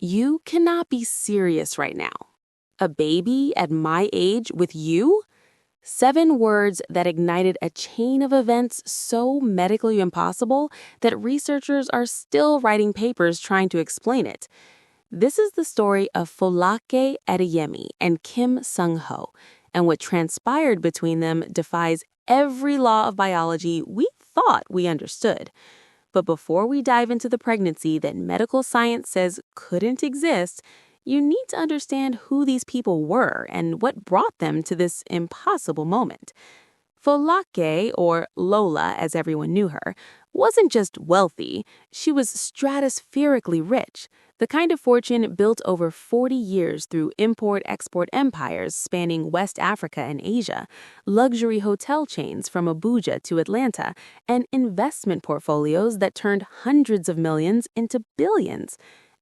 You cannot be serious right now. A baby at my age with you? 7 words that ignited a chain of events so medically impossible that researchers are still writing papers trying to explain it. This is the story of Folake Adeyemi and Kim Sung-ho, and what transpired between them defies every law of biology we thought we understood. But before we dive into the pregnancy that medical science says couldn't exist, you need to understand who these people were and what brought them to this impossible moment. Folake, or Lola as everyone knew her, wasn't just wealthy, she was stratospherically rich, the kind of fortune built over 40 years through import-export empires spanning West Africa and Asia, luxury hotel chains from Abuja to Atlanta, and investment portfolios that turned hundreds of millions into billions.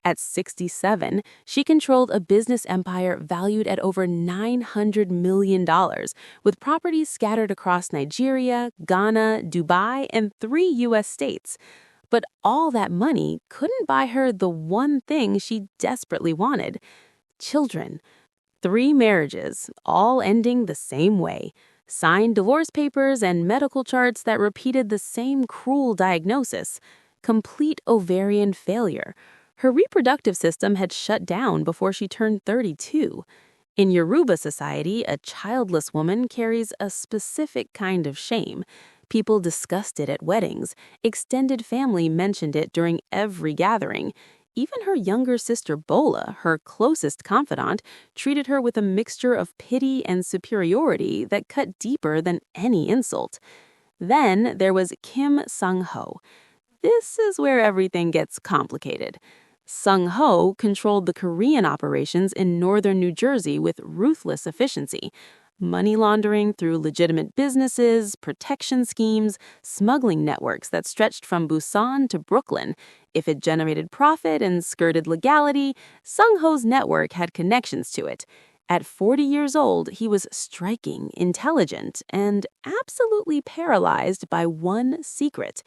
At 67, she controlled a business empire valued at over $900 million, with properties scattered across Nigeria, Ghana, Dubai, and 3 U.S. states. But all that money couldn't buy her the one thing she desperately wanted: children. 3 marriages, all ending the same way. Signed divorce papers and medical charts that repeated the same cruel diagnosis: complete ovarian failure. Her reproductive system had shut down before she turned 32. In Yoruba society, a childless woman carries a specific kind of shame. People discussed it at weddings. Extended family mentioned it during every gathering. Even her younger sister Bola, her closest confidant, treated her with a mixture of pity and superiority that cut deeper than any insult. Then there was Kim Sung-ho. This is where everything gets complicated. Sung-ho controlled the Korean operations in northern New Jersey with ruthless efficiency. Money laundering through legitimate businesses, protection schemes, smuggling networks that stretched from Busan to Brooklyn. If it generated profit and skirted legality, Sung-ho's network had connections to it. At 40 years old, he was striking, intelligent, and absolutely paralyzed by one secret.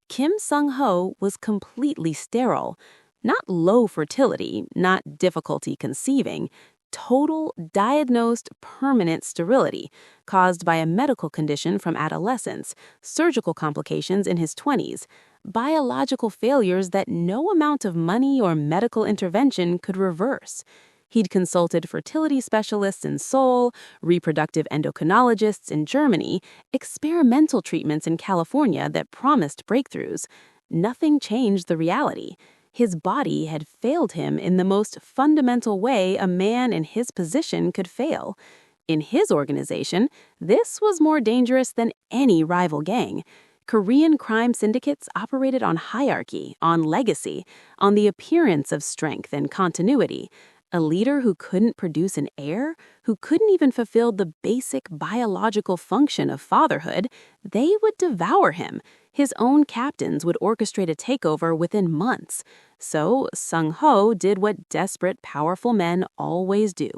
Kim Sung-ho was completely sterile. Not low fertility, not difficulty conceiving, total, diagnosed, permanent sterility caused by a medical condition from adolescence, surgical complications in his 20s, biological failures that no amount of money or medical intervention could reverse. He'd consulted fertility specialists in Seoul, reproductive endocrinologists in Germany, experimental treatments in California that promised breakthroughs. Nothing changed the reality. His body had failed him in the most fundamental way a man in his position could fail. In his organization, this was more dangerous than any rival gang. Korean crime syndicates operated on hierarchy, on legacy, on the appearance of strength and continuity. A leader who couldn't produce an heir, who couldn't even fulfill the basic biological function of fatherhood, they would devour him. His own captains would orchestrate a takeover within months. So Sung-ho did what desperate, powerful men always do.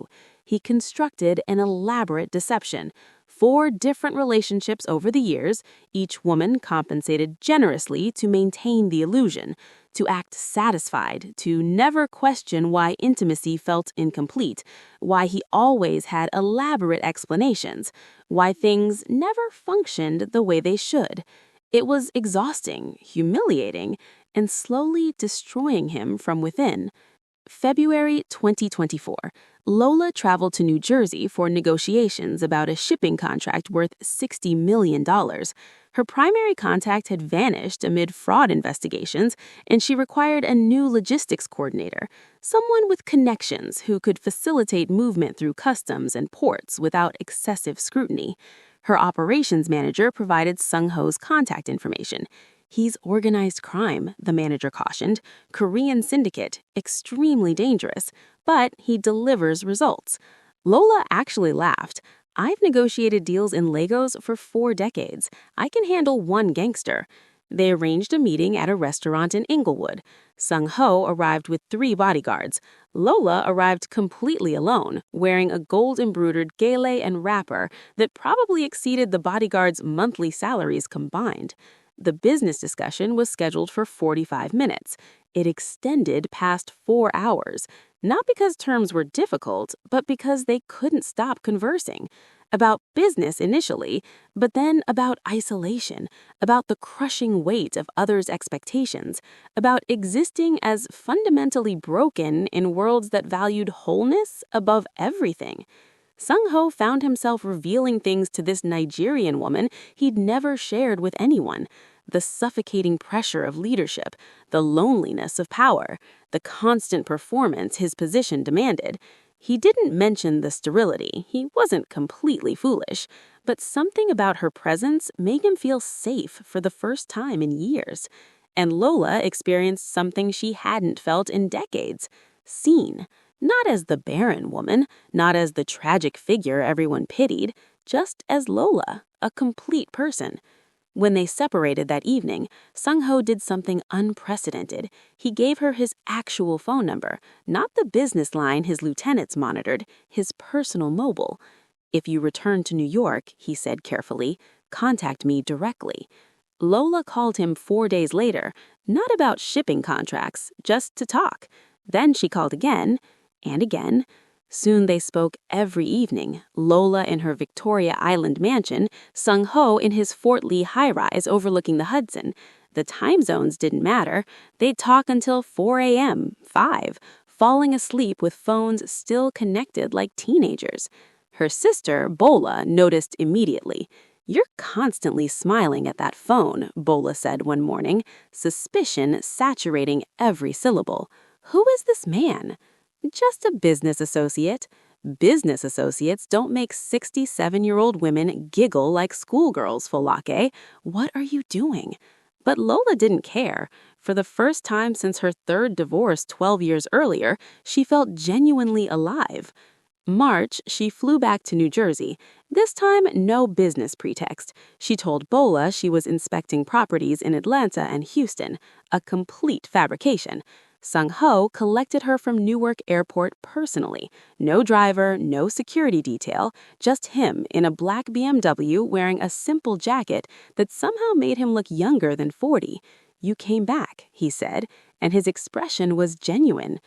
He constructed an elaborate deception. 4 different relationships over the years, each woman compensated generously to maintain the illusion, to act satisfied, to never question why intimacy felt incomplete, why he always had elaborate explanations, why things never functioned the way they should. It was exhausting, humiliating, and slowly destroying him from within. February 2024, Lola traveled to New Jersey for negotiations about a shipping contract worth $60 million. Her primary contact had vanished amid fraud investigations, and she required a new logistics coordinator, someone with connections who could facilitate movement through customs and ports without excessive scrutiny. Her operations manager provided Sung-ho's contact information. He's organized crime, the manager cautioned, Korean syndicate, extremely dangerous, but he delivers results. Lola actually laughed. I've negotiated deals in Lagos for 4 decades. I can handle one gangster. They arranged a meeting at a restaurant in Inglewood. Sung-ho arrived with 3 bodyguards. Lola arrived completely alone, wearing a gold-embroidered gele and wrapper that probably exceeded the bodyguards' monthly salaries combined. the business discussion was scheduled for 45 minutes. It extended past 4 hours, not because terms were difficult, but because they couldn't stop conversing. About business initially, but then about isolation, about the crushing weight of others' expectations, about existing as fundamentally broken in worlds that valued wholeness above everything. Sung-ho found himself revealing things to this Nigerian woman he'd never shared with anyone. The suffocating pressure of leadership, the loneliness of power, the constant performance his position demanded. He didn't mention the sterility. He wasn't completely foolish. But something about her presence made him feel safe for the first time in years. And Lola experienced something she hadn't felt in decades. Seen. Not as the barren woman, not as the tragic figure everyone pitied, just as Lola, a complete person. When they separated that evening, Sung-ho did something unprecedented. He gave her his actual phone number, not the business line his lieutenants monitored, his personal mobile. "If you return to New York," he said carefully, "contact me directly." Lola called him 4 days later, not about shipping contracts, just to talk. Then she called again, and again. Soon they spoke every evening, Lola in her Victoria Island mansion, Sung-ho in his Fort Lee high-rise overlooking the Hudson. The time zones didn't matter. They'd talk until 4 a.m., 5, falling asleep with phones still connected like teenagers. Her sister, Bola, noticed immediately. "You're constantly smiling at that phone," Bola said one morning, suspicion saturating every syllable. "Who is this man?" "Just a business associate." "Business associates don't make 67-year-old women giggle like schoolgirls, Folake. What are you doing?" But Lola didn't care. For the first time since her third divorce 12 years earlier, she felt genuinely alive. March, she flew back to New Jersey. This time, no business pretext. She told Bola she was inspecting properties in Atlanta and Houston, a complete fabrication. Sung-ho collected her from Newark Airport personally. No driver, no security detail, just him in a black BMW wearing a simple jacket that somehow made him look younger than 40. "You came back," he said, and his expression was genuine.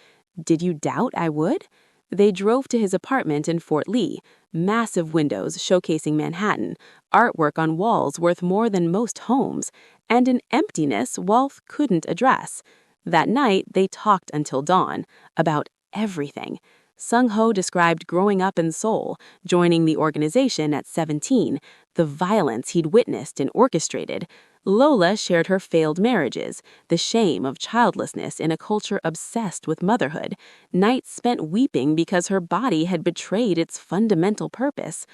"Did you doubt I would?" They drove to his apartment in Fort Lee, massive windows showcasing Manhattan, artwork on walls worth more than most homes, and an emptiness wealth couldn't address. That night, they talked until dawn, about everything. Sung-ho described growing up in Seoul, joining the organization at 17, the violence he'd witnessed and orchestrated. Lola shared her failed marriages, the shame of childlessness in a culture obsessed with motherhood, nights spent weeping because her body had betrayed its fundamental purpose.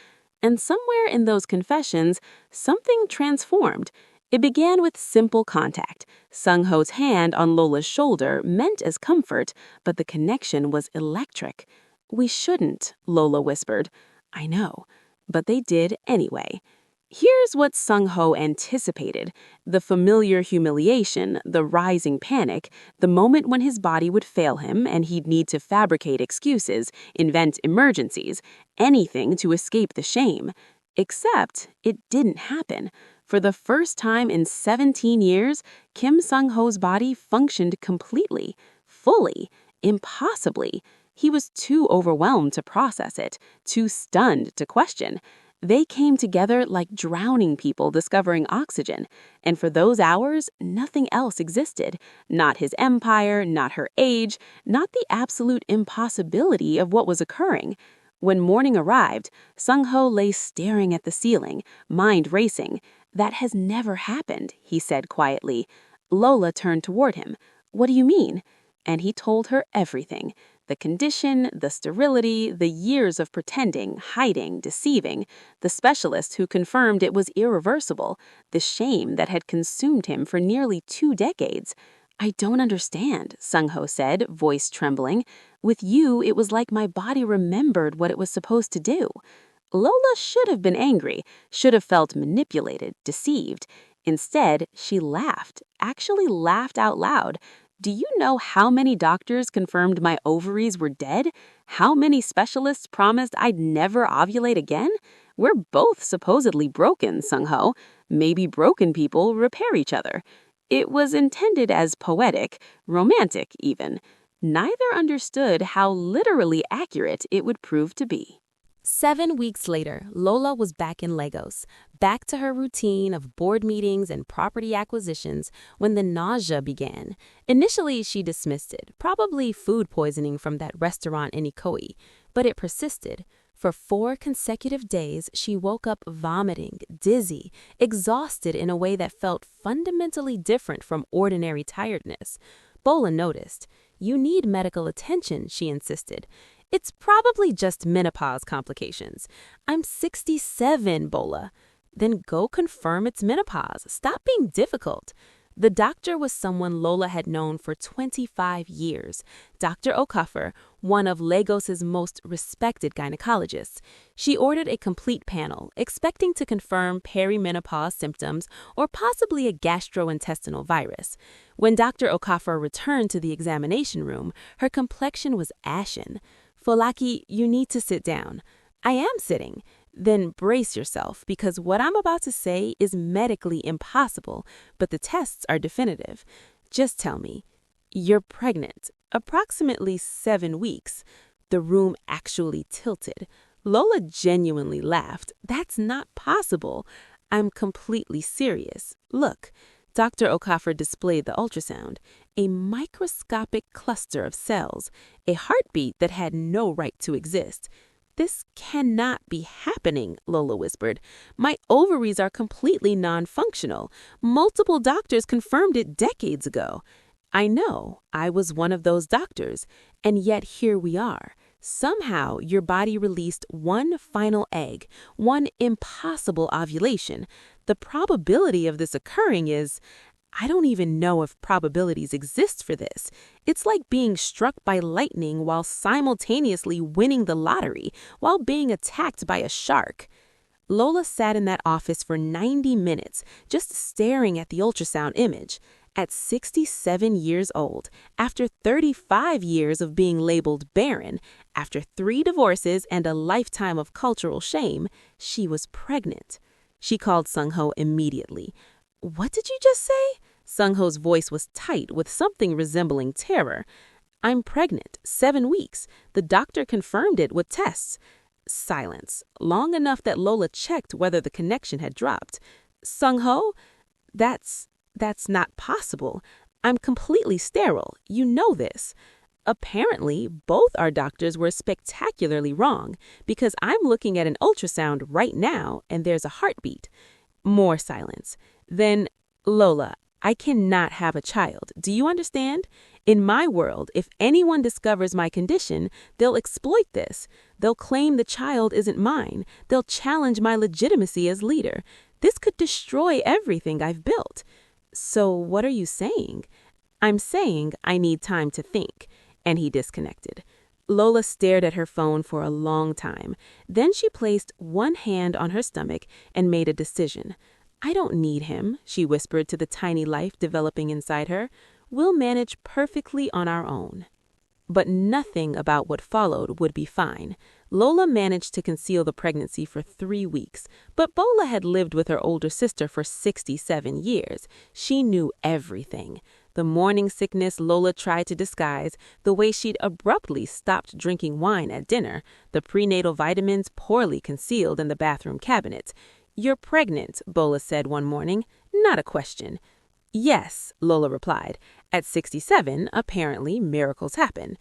And somewhere in those confessions, something transformed. It began with simple contact. Sung-ho's hand on Lola's shoulder meant as comfort, but the connection was electric. "We shouldn't," Lola whispered. "I know." But they did anyway. Here's what Sung-ho anticipated: the familiar humiliation, the rising panic, the moment when his body would fail him and he'd need to fabricate excuses, invent emergencies, anything to escape the shame. Except it didn't happen. For the first time in 17 years, Kim Sung-ho's body functioned completely, fully, impossibly. He was too overwhelmed to process it, too stunned to question. They came together like drowning people discovering oxygen, and for those hours, nothing else existed. Not his empire, not her age, not the absolute impossibility of what was occurring. When morning arrived, Sung-ho lay staring at the ceiling, mind racing. "That has never happened," he said quietly. Lola turned toward him. "What do you mean?" And he told her everything. The condition, the sterility, the years of pretending, hiding, deceiving, the specialist who confirmed it was irreversible, the shame that had consumed him for nearly 2 decades. "I don't understand," Sung-ho said, voice trembling. "With you, it was like my body remembered what it was supposed to do." Lola should have been angry, should have felt manipulated, deceived. Instead, she laughed, actually laughed out loud. Do you know how many doctors confirmed my ovaries were dead? How many specialists promised I'd never ovulate again? We're both supposedly broken, Sung-ho. Maybe broken people repair each other. It was intended as poetic, romantic even. Neither understood how literally accurate it would prove to be. 7 weeks later, Lola was back in Lagos, back to her routine of board meetings and property acquisitions when the nausea began. Initially, she dismissed it, probably food poisoning from that restaurant in Ikoyi, but it persisted. For 4 consecutive days, she woke up vomiting, dizzy, exhausted in a way that felt fundamentally different from ordinary tiredness. Bola noticed. "You need medical attention," she insisted. "It's probably just menopause complications." "I'm 67, Bola." "Then go confirm it's menopause. Stop being difficult." The doctor was someone Lola had known for 25 years, Dr. Okafor, one of Lagos's most respected gynecologists. She ordered a complete panel, expecting to confirm perimenopause symptoms or possibly a gastrointestinal virus. When Dr. Okafor returned to the examination room, her complexion was ashen. "Folaki, you need to sit down." "I am sitting." "Then brace yourself, because what I'm about to say is medically impossible, but the tests are definitive. Just tell me, you're pregnant, approximately 7 weeks." The room actually tilted. Lola genuinely laughed. "That's not possible." "I'm completely serious. Look." Dr. Okafor displayed the ultrasound, a microscopic cluster of cells, a heartbeat that had no right to exist. "This cannot be happening," Lola whispered. "My ovaries are completely non-functional. Multiple doctors confirmed it decades ago." "I know, I was one of those doctors, and yet here we are. Somehow your body released one final egg, one impossible ovulation. The probability of this occurring is... I don't even know if probabilities exist for this. It's like being struck by lightning while simultaneously winning the lottery, while being attacked by a shark." Lola sat in that office for 90 minutes, just staring at the ultrasound image. At 67 years old, after 35 years of being labeled barren, after 3 divorces and a lifetime of cultural shame, she was pregnant. She called Sung-ho immediately. "What did you just say?" Sung-ho's voice was tight with something resembling terror. "I'm pregnant, 7 weeks. The doctor confirmed it with tests." Silence, long enough that Lola checked whether the connection had dropped. "Sung-ho, that's not possible. I'm completely sterile. You know this." "Apparently, both our doctors were spectacularly wrong, because I'm looking at an ultrasound right now and there's a heartbeat." More silence. Then, "Lola, I cannot have a child. Do you understand? In my world, if anyone discovers my condition, they'll exploit this. They'll claim the child isn't mine. They'll challenge my legitimacy as leader. This could destroy everything I've built." "So what are you saying?" "I'm saying I need time to think." And he disconnected. Lola stared at her phone for a long time. Then she placed one hand on her stomach and made a decision. "I don't need him," she whispered to the tiny life developing inside her. "We'll manage perfectly on our own." But nothing about what followed would be fine. Lola managed to conceal the pregnancy for 3 weeks, but Bola had lived with her older sister for 67 years. She knew everything. The morning sickness Lola tried to disguise, the way she'd abruptly stopped drinking wine at dinner, the prenatal vitamins poorly concealed in the bathroom cabinet. "You're pregnant," Bola said one morning. Not a question. "Yes," Lola replied. At 67, apparently, miracles happen.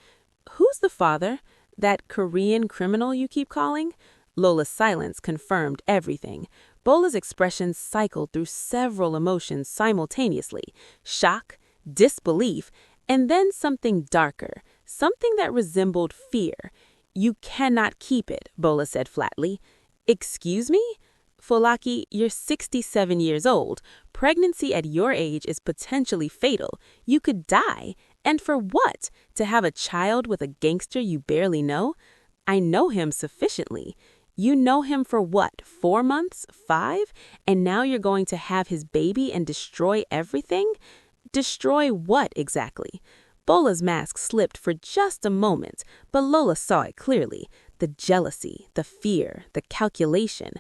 "Who's the father? That Korean criminal you keep calling?" Lola's silence confirmed everything. Bola's expression cycled through several emotions simultaneously: shock, disbelief, and then something darker, something that resembled fear. "You cannot keep it," Bola said flatly. "Excuse me?" "Folaki, you're 67 years old. Pregnancy at your age is potentially fatal. You could die. And for what? To have a child with a gangster you barely know?" "I know him sufficiently." "You know him for what, 4 months, 5? And now you're going to have his baby and destroy everything?" Destroy what exactly? Bola's mask slipped for just a moment, but Lola saw it clearly. The jealousy, the fear, the calculation.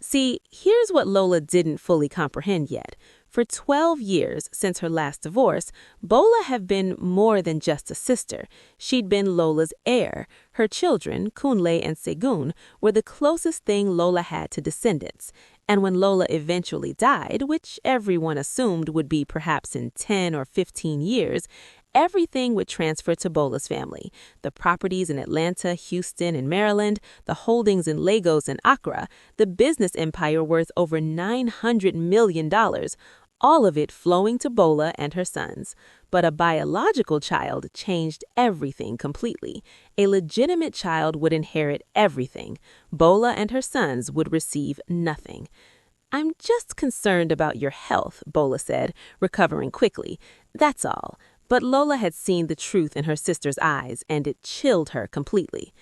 See, here's what Lola didn't fully comprehend yet. For 12 years since her last divorce, Bola had been more than just a sister. She'd been Lola's heir. Her children, Kunle and Segun, were the closest thing Lola had to descendants. And when Lola eventually died, which everyone assumed would be perhaps in 10 or 15 years, everything would transfer to Bola's family. The properties in Atlanta, Houston, and Maryland, the holdings in Lagos and Accra, the business empire worth over $900 million, all of it flowing to Bola and her sons. But a biological child changed everything completely. A legitimate child would inherit everything. Bola and her sons would receive nothing. "I'm just concerned about your health," Bola said, recovering quickly. "That's all." But Lola had seen the truth in her sister's eyes, and it chilled her completely.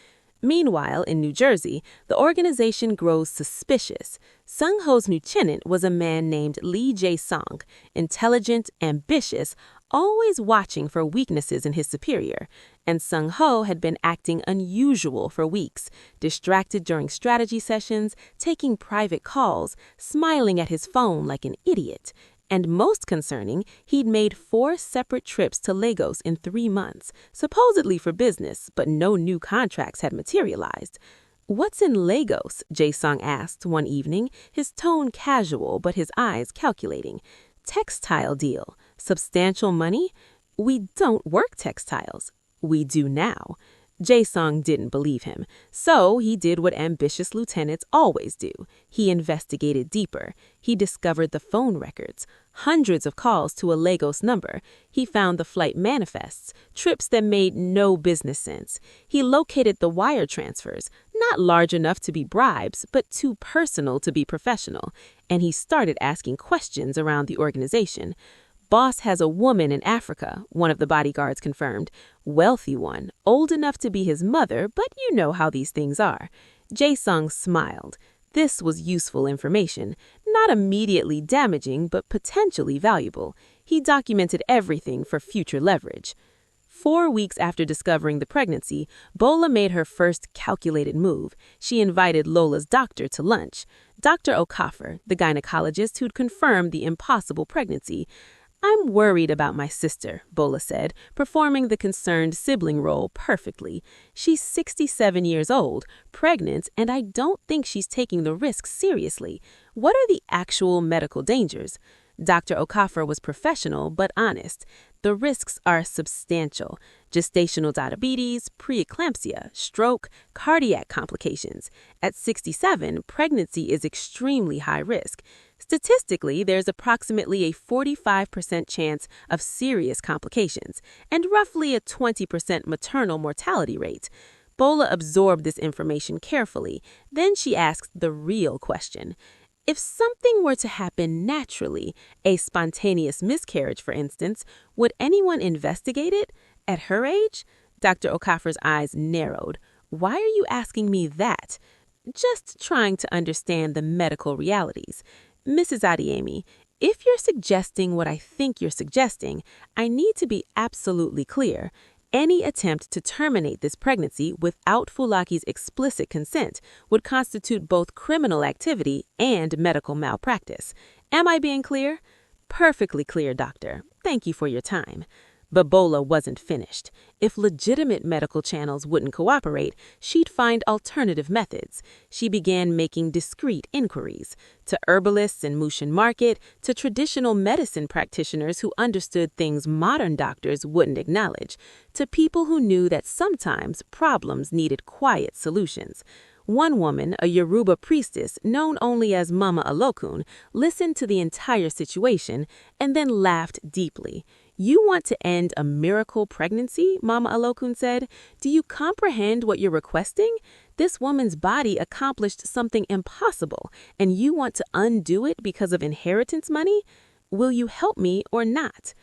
Meanwhile, in New Jersey, the organization grows suspicious. Sung Ho's new tenant was a man named Lee Jae-sung, intelligent, ambitious, always watching for weaknesses in his superior. And Sung Ho had been acting unusual for weeks, distracted during strategy sessions, taking private calls, smiling at his phone like an idiot. And most concerning, he'd made 4 separate trips to Lagos in 3 months, supposedly for business, but no new contracts had materialized. "What's in Lagos?" Jae-sung asked one evening, his tone casual but his eyes calculating. "Textile deal. Substantial money? We don't work textiles." "We do now." Jae-sung didn't believe him, so he did what ambitious lieutenants always do. He investigated deeper. He discovered the phone records, hundreds of calls to a Lagos number. He found the flight manifests, trips that made no business sense. He located the wire transfers, not large enough to be bribes, but too personal to be professional. And he started asking questions around the organization. "Boss has a woman in Africa," one of the bodyguards confirmed. "Wealthy one, old enough to be his mother, but you know how these things are." Jae-sung smiled. This was useful information, not immediately damaging, but potentially valuable. He documented everything for future leverage. 4 weeks after discovering the pregnancy, Bola made her first calculated move. She invited Lola's doctor to lunch. Dr. Okafor, the gynecologist who'd confirmed the impossible pregnancy. "I'm worried about my sister," Bola said, performing the concerned sibling role perfectly. "She's 67 years old, pregnant, and I don't think she's taking the risk seriously. What are the actual medical dangers?" Dr. Okafor was professional but honest. "The risks are substantial. Gestational diabetes, preeclampsia, stroke, cardiac complications. At 67, pregnancy is extremely high risk. Statistically, there's approximately a 45% chance of serious complications and roughly a 20% maternal mortality rate." Bola absorbed this information carefully. Then she asked the real question. If something were to happen naturally, a spontaneous miscarriage, for instance, would anyone investigate it? At her age? Dr. Okafor's eyes narrowed. "Why are you asking me that?" "Just trying to understand the medical realities. Mrs. Adeyemi, if you're suggesting what I think you're suggesting, I need to be absolutely clear. Any attempt to terminate this pregnancy without Fulaki's explicit consent would constitute both criminal activity and medical malpractice. Am I being clear?" "Perfectly clear, doctor. Thank you for your time." But Bola wasn't finished. If legitimate medical channels wouldn't cooperate, she'd find alternative methods. She began making discreet inquiries to herbalists in Mushin Market, to traditional medicine practitioners who understood things modern doctors wouldn't acknowledge, to people who knew that sometimes problems needed quiet solutions. One woman, a Yoruba priestess known only as Mama Alokun, listened to the entire situation and then laughed deeply. "You want to end a miracle pregnancy?" Mama Alokun said. "Do you comprehend what you're requesting? This woman's body accomplished something impossible, and you want to undo it because of inheritance money? Will you help me or not?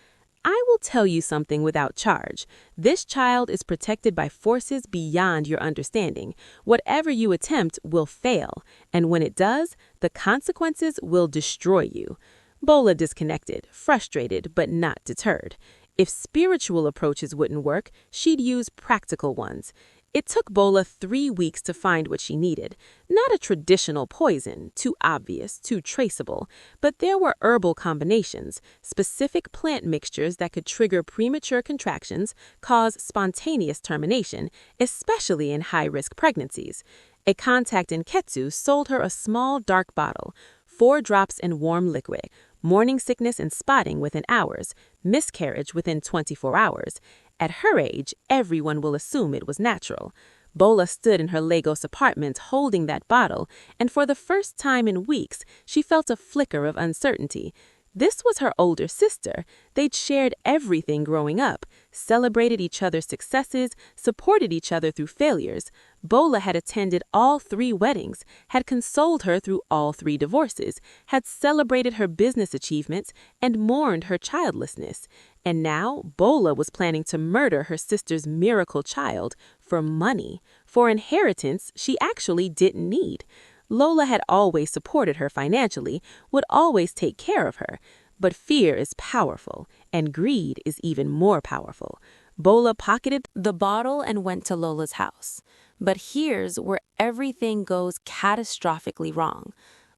I will tell you something without charge. This child is protected by forces beyond your understanding. Whatever you attempt will fail, and when it does, the consequences will destroy you." Bola disconnected, frustrated, but not deterred. If spiritual approaches wouldn't work, she'd use practical ones. It took Bola 3 weeks to find what she needed. Not a traditional poison, too obvious, too traceable, but there were herbal combinations, specific plant mixtures that could trigger premature contractions, cause spontaneous termination, especially in high-risk pregnancies. A contact in Ketsu sold her a small dark bottle, 4 drops in warm liquid, morning sickness and spotting within hours, miscarriage within 24 hours. At her age, everyone will assume it was natural. Bola stood in her Lagos apartment holding that bottle, and for the first time in weeks, she felt a flicker of uncertainty. This was her older sister. They'd shared everything growing up, celebrated each other's successes, supported each other through failures. Bola had attended all 3 weddings, had consoled her through all 3 divorces, had celebrated her business achievements, and mourned her childlessness. And now Bola was planning to murder her sister's miracle child for money, for inheritance she actually didn't need. Lola had always supported her financially, would always take care of her. But fear is powerful, and greed is even more powerful. Bola pocketed the bottle and went to Lola's house. But here's where everything goes catastrophically wrong.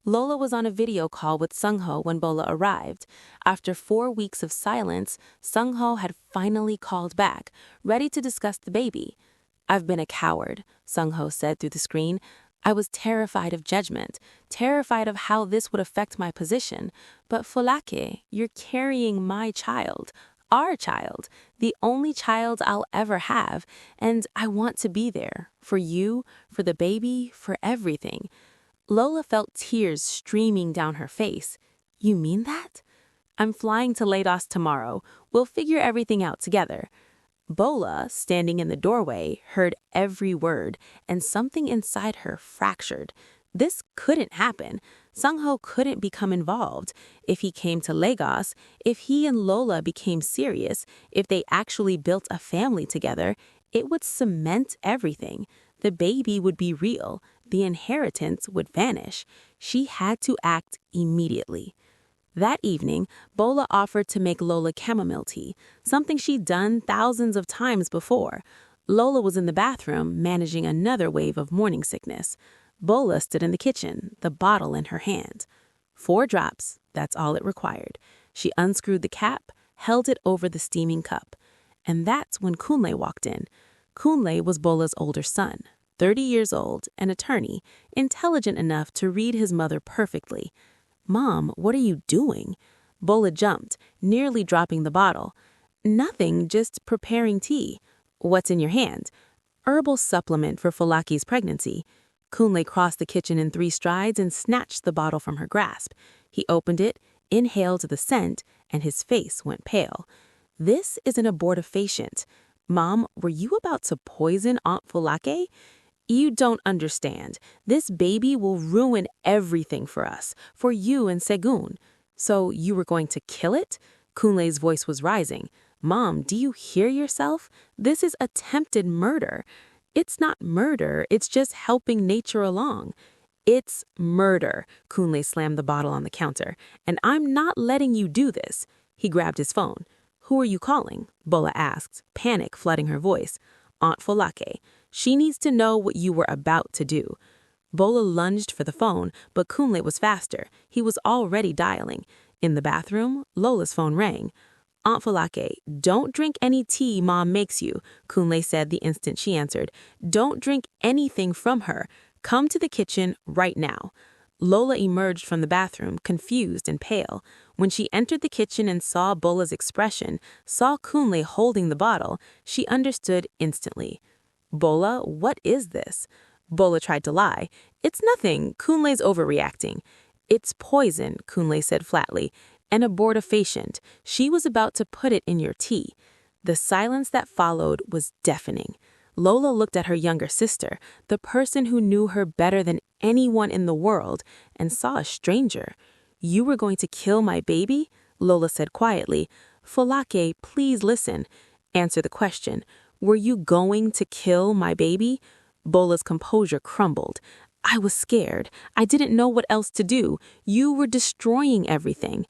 Lola was on a video call with Sungho when Bola arrived. After 4 weeks of silence, Sungho had finally called back, ready to discuss the baby. "I've been a coward," Sungho said through the screen. "I was terrified of judgment, terrified of how this would affect my position. But Folake, you're carrying my child, our child, the only child I'll ever have, and I want to be there, for you, for the baby, for everything." Lola felt tears streaming down her face. "You mean that?" "I'm flying to Lagos tomorrow. We'll figure everything out together." Bola, standing in the doorway, heard every word, and something inside her fractured. This couldn't happen. Sungho couldn't become involved. If he came to Lagos, if he and Lola became serious, if they actually built a family together, it would cement everything. The baby would be real. The inheritance would vanish. She had to act immediately. That evening, Bola offered to make Lola chamomile tea, something she'd done thousands of times before. Lola was in the bathroom, managing another wave of morning sickness. Bola stood in the kitchen, the bottle in her hand. 4 drops, that's all it required. She unscrewed the cap, held it over the steaming cup. And that's when Kunle walked in. Kunle was Bola's older son, 30 years old, an attorney, intelligent enough to read his mother perfectly. "Mom, what are you doing?" Bola jumped, nearly dropping the bottle. "Nothing, just preparing tea." "What's in your hand?" "Herbal supplement for Folaki's pregnancy." Kunle crossed the kitchen in 3 strides and snatched the bottle from her grasp. He opened it, inhaled the scent, and his face went pale. "This is an abortifacient. Mom, were you about to poison Aunt Folake?" "You don't understand. This baby will ruin everything for us, for you and Segun." "So you were going to kill it?" Kunle's voice was rising. "Mom, do you hear yourself? This is attempted murder." "It's not murder, it's just helping nature along." "It's murder." Kunle slammed the bottle on the counter. "And I'm not letting you do this." He grabbed his phone. "Who are you calling?" Bola asked, panic flooding her voice. "Aunt Folake. She needs to know what you were about to do." Bola lunged for the phone, but Kunle was faster. He was already dialing. In the bathroom, Lola's phone rang. "Aunt Folake, don't drink any tea Mom makes you," Kunle said the instant she answered. "Don't drink anything from her. Come to the kitchen right now." Lola emerged from the bathroom, confused and pale. When she entered the kitchen and saw Bola's expression, saw Kunle holding the bottle, she understood instantly. "Bola, what is this?" Bola tried to lie. "It's nothing. Kunle's overreacting." "It's poison," Kunle said flatly. "An abortifacient. She was about to put it in your tea." The silence that followed was deafening. Lola looked at her younger sister, the person who knew her better than anyone in the world, and saw a stranger. "You were going to kill my baby?" Lola said quietly. "Folake, please listen. Answer the question. Were you going to kill my baby?" Bola's composure crumbled. "I was scared. I didn't know what else to do. You were destroying everything."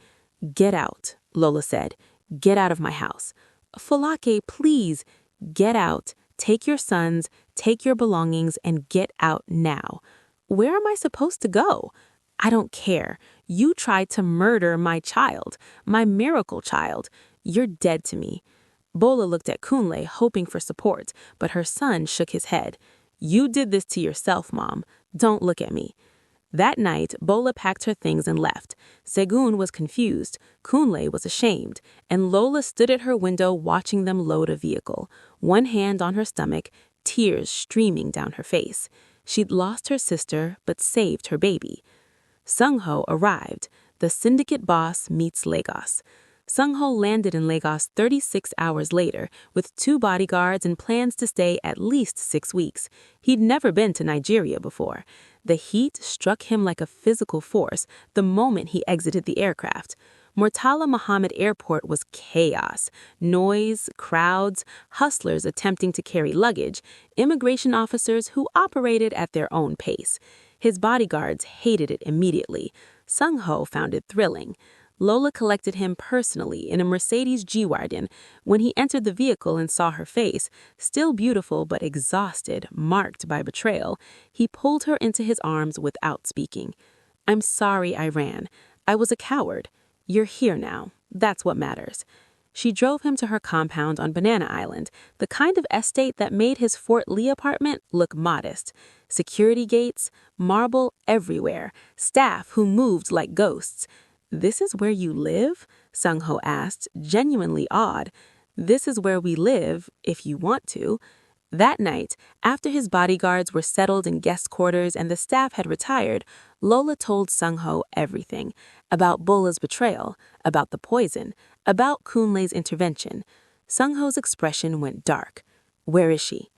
Get out, Lola said. Get out of my house. Folake, please, get out. Take your sons, take your belongings, and get out now. Where am I supposed to go? I don't care. You tried to murder my child, my miracle child. You're dead to me. Bola looked at Kunle, hoping for support, but her son shook his head. You did this to yourself, Mom. Don't look at me. That night, Bola packed her things and left. Segun was confused, Kunle was ashamed, and Lola stood at her window watching them load a vehicle, one hand on her stomach, tears streaming down her face. She'd lost her sister, but saved her baby. Sungho arrived. The Syndicate boss meets Lagos. Sungho landed in Lagos 36 hours later with 2 bodyguards and plans to stay at least 6 weeks. He'd never been to Nigeria before. The heat struck him like a physical force the moment he exited the aircraft. Murtala Muhammad Airport was chaos. Noise, crowds, hustlers attempting to carry luggage, immigration officers who operated at their own pace. His bodyguards hated it immediately. Sungho found it thrilling. Lola collected him personally in a Mercedes G-Wagon. When he entered the vehicle and saw her face, still beautiful but exhausted, marked by betrayal, he pulled her into his arms without speaking. I'm sorry I ran. I was a coward. You're here now. That's what matters. She drove him to her compound on Banana Island, the kind of estate that made his Fort Lee apartment look modest. Security gates, marble everywhere, staff who moved like ghosts. This is where you live? Sungho asked, genuinely awed. This is where we live, if you want to. That night, after his bodyguards were settled in guest quarters and the staff had retired, Lola told Sungho everything. About Bola's betrayal, about the poison, about Kunle's intervention. Sungho's expression went dark. Where is she?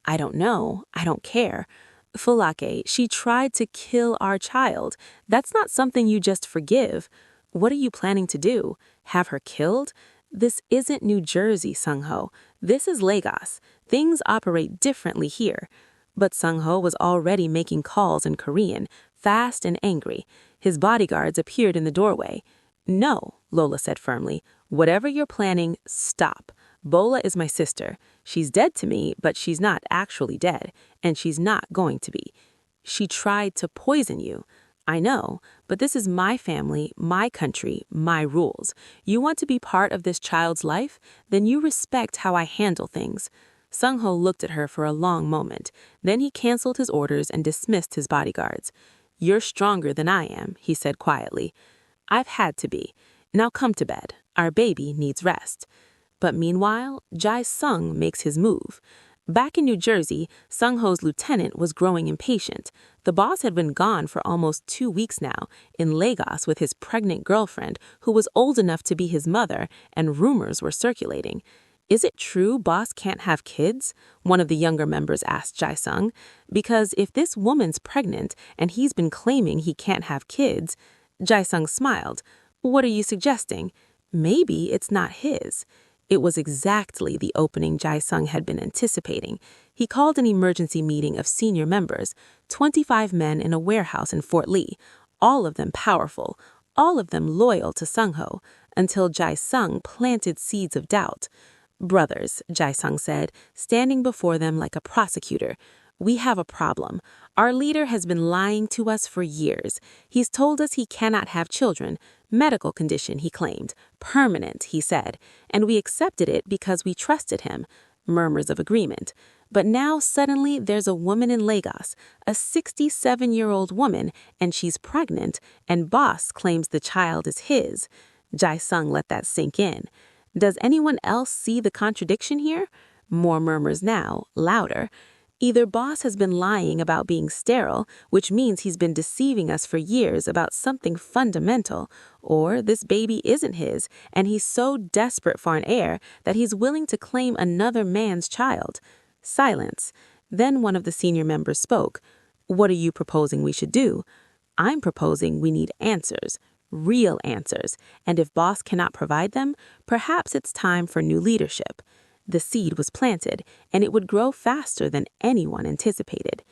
I don't know. I don't care. Folake, she tried to kill our child. That's not something you just forgive. What are you planning to do? Have her killed? This isn't New Jersey, Sungho. This is Lagos. Things operate differently here. But Sungho was already making calls in Korean, fast and angry. His bodyguards appeared in the doorway. No, Lola said firmly. Whatever you're planning, stop. Bola is my sister. She's dead to me, but she's not actually dead, and she's not going to be. She tried to poison you. I know, but this is my family, my country, my rules. You want to be part of this child's life? Then you respect how I handle things. Sungho looked at her for a long moment. Then he canceled his orders and dismissed his bodyguards. You're stronger than I am, he said quietly. I've had to be. Now come to bed. Our baby needs rest. But meanwhile, Jae-sung makes his move. Back in New Jersey, Sungho's lieutenant was growing impatient. The boss had been gone for almost 2 weeks now, in Lagos with his pregnant girlfriend, who was old enough to be his mother, and rumors were circulating. Is it true boss can't have kids? One of the younger members asked Jae-sung. Because if this woman's pregnant and he's been claiming he can't have kids, Jae-sung smiled. What are you suggesting? Maybe it's not his. It was exactly the opening Jae-sung had been anticipating. He called an emergency meeting of senior members, 25 men in a warehouse in Fort Lee, all of them powerful, all of them loyal to Sungho, until Jae-sung planted seeds of doubt. Brothers, Jae-sung said, standing before them like a prosecutor, we have a problem. Our leader has been lying to us for years. He's told us he cannot have children. Medical condition, he claimed. Permanent, he said. And we accepted it because we trusted him. Murmurs of agreement. But now suddenly there's a woman in Lagos, a 67-year-old woman, and she's pregnant, and boss claims the child is his. Jae-sung let that sink in. Does anyone else see the contradiction here? More murmurs now, louder. Either boss has been lying about being sterile, which means he's been deceiving us for years about something fundamental, or this baby isn't his, and he's so desperate for an heir that he's willing to claim another man's child. Silence. Then one of the senior members spoke. What are you proposing we should do? I'm proposing we need answers, real answers, and if boss cannot provide them, perhaps it's time for new leadership. The seed was planted, and it would grow faster than anyone anticipated.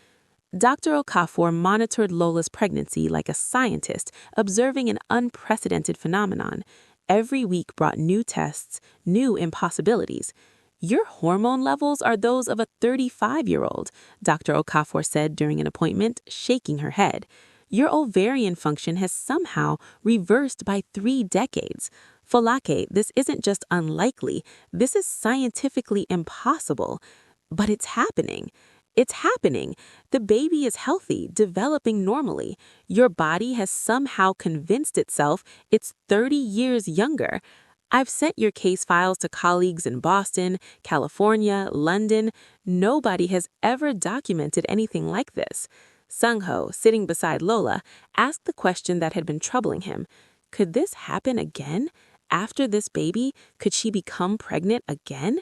Dr. Okafor monitored Lola's pregnancy like a scientist observing an unprecedented phenomenon. Every week brought new tests, new impossibilities. Your hormone levels are those of a 35-year-old, Dr. Okafor said during an appointment, shaking her head. Your ovarian function has somehow reversed by 3 decades. Folake, this isn't just unlikely, this is scientifically impossible. But it's happening. It's happening. The baby is healthy, developing normally. Your body has somehow convinced itself it's 30 years younger. I've sent your case files to colleagues in Boston, California, London. Nobody has ever documented anything like this. Sung-ho, sitting beside Lola, asked the question that had been troubling him. Could this happen again? After this baby, could she become pregnant again?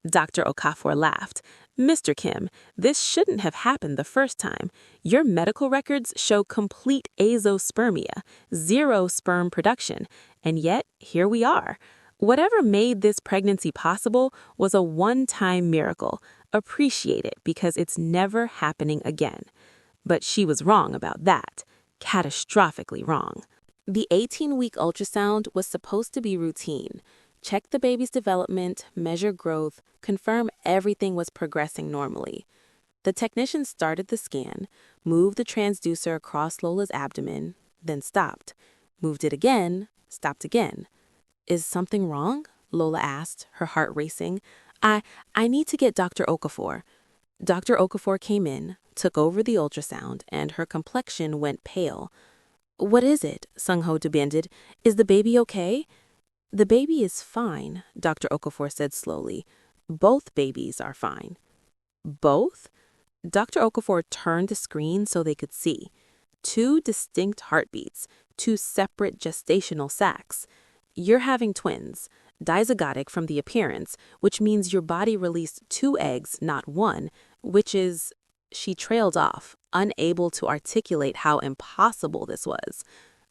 Dr. Okafor laughed. Mr. Kim, this shouldn't have happened the first time. Your medical records show complete azospermia, 0 sperm production, and yet here we are. Whatever made this pregnancy possible was a one-time miracle. Appreciate it because it's never happening again. But she was wrong about that. Catastrophically wrong. The 18-week ultrasound was supposed to be routine. Check the baby's development, measure growth, confirm everything was progressing normally. The technician started the scan, moved the transducer across Lola's abdomen, then stopped. Moved it again, stopped again. Is something wrong? Lola asked, her heart racing. I need to get Dr. Okafor. Dr. Okafor came in, took over the ultrasound, and her complexion went pale. What is it? Sung-ho demanded. Is the baby okay? The baby is fine, Dr. Okafor said slowly. Both babies are fine. Both? Dr. Okafor turned the screen so they could see. 2 distinct heartbeats, 2 separate gestational sacs. You're having twins, dizygotic from the appearance, which means your body released 2 eggs, not 1, which is... She trailed off, unable to articulate how impossible this was.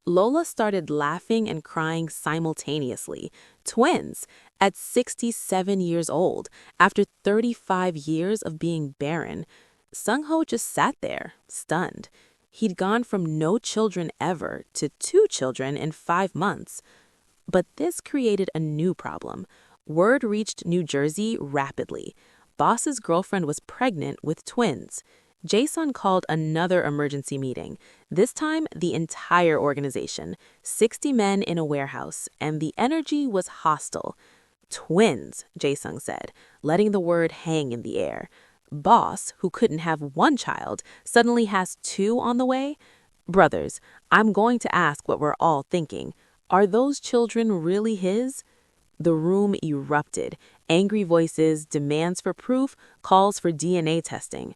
Lola started laughing and crying simultaneously. Twins! At 67 years old, after 35 years of being barren. Sung-ho just sat there, stunned. He'd gone from no children ever to 2 children in 5 months. But this created a new problem. Word reached New Jersey rapidly. Boss's girlfriend was pregnant with twins. Jason called another emergency meeting, this time the entire organization, 60 men in a warehouse, and the energy was hostile. Twins, Jason said, letting the word hang in the air. Boss, who couldn't have 1 child, suddenly has 2 on the way? Brothers, I'm going to ask what we're all thinking. Are those children really his? The room erupted. Angry voices, demands for proof, calls for DNA testing.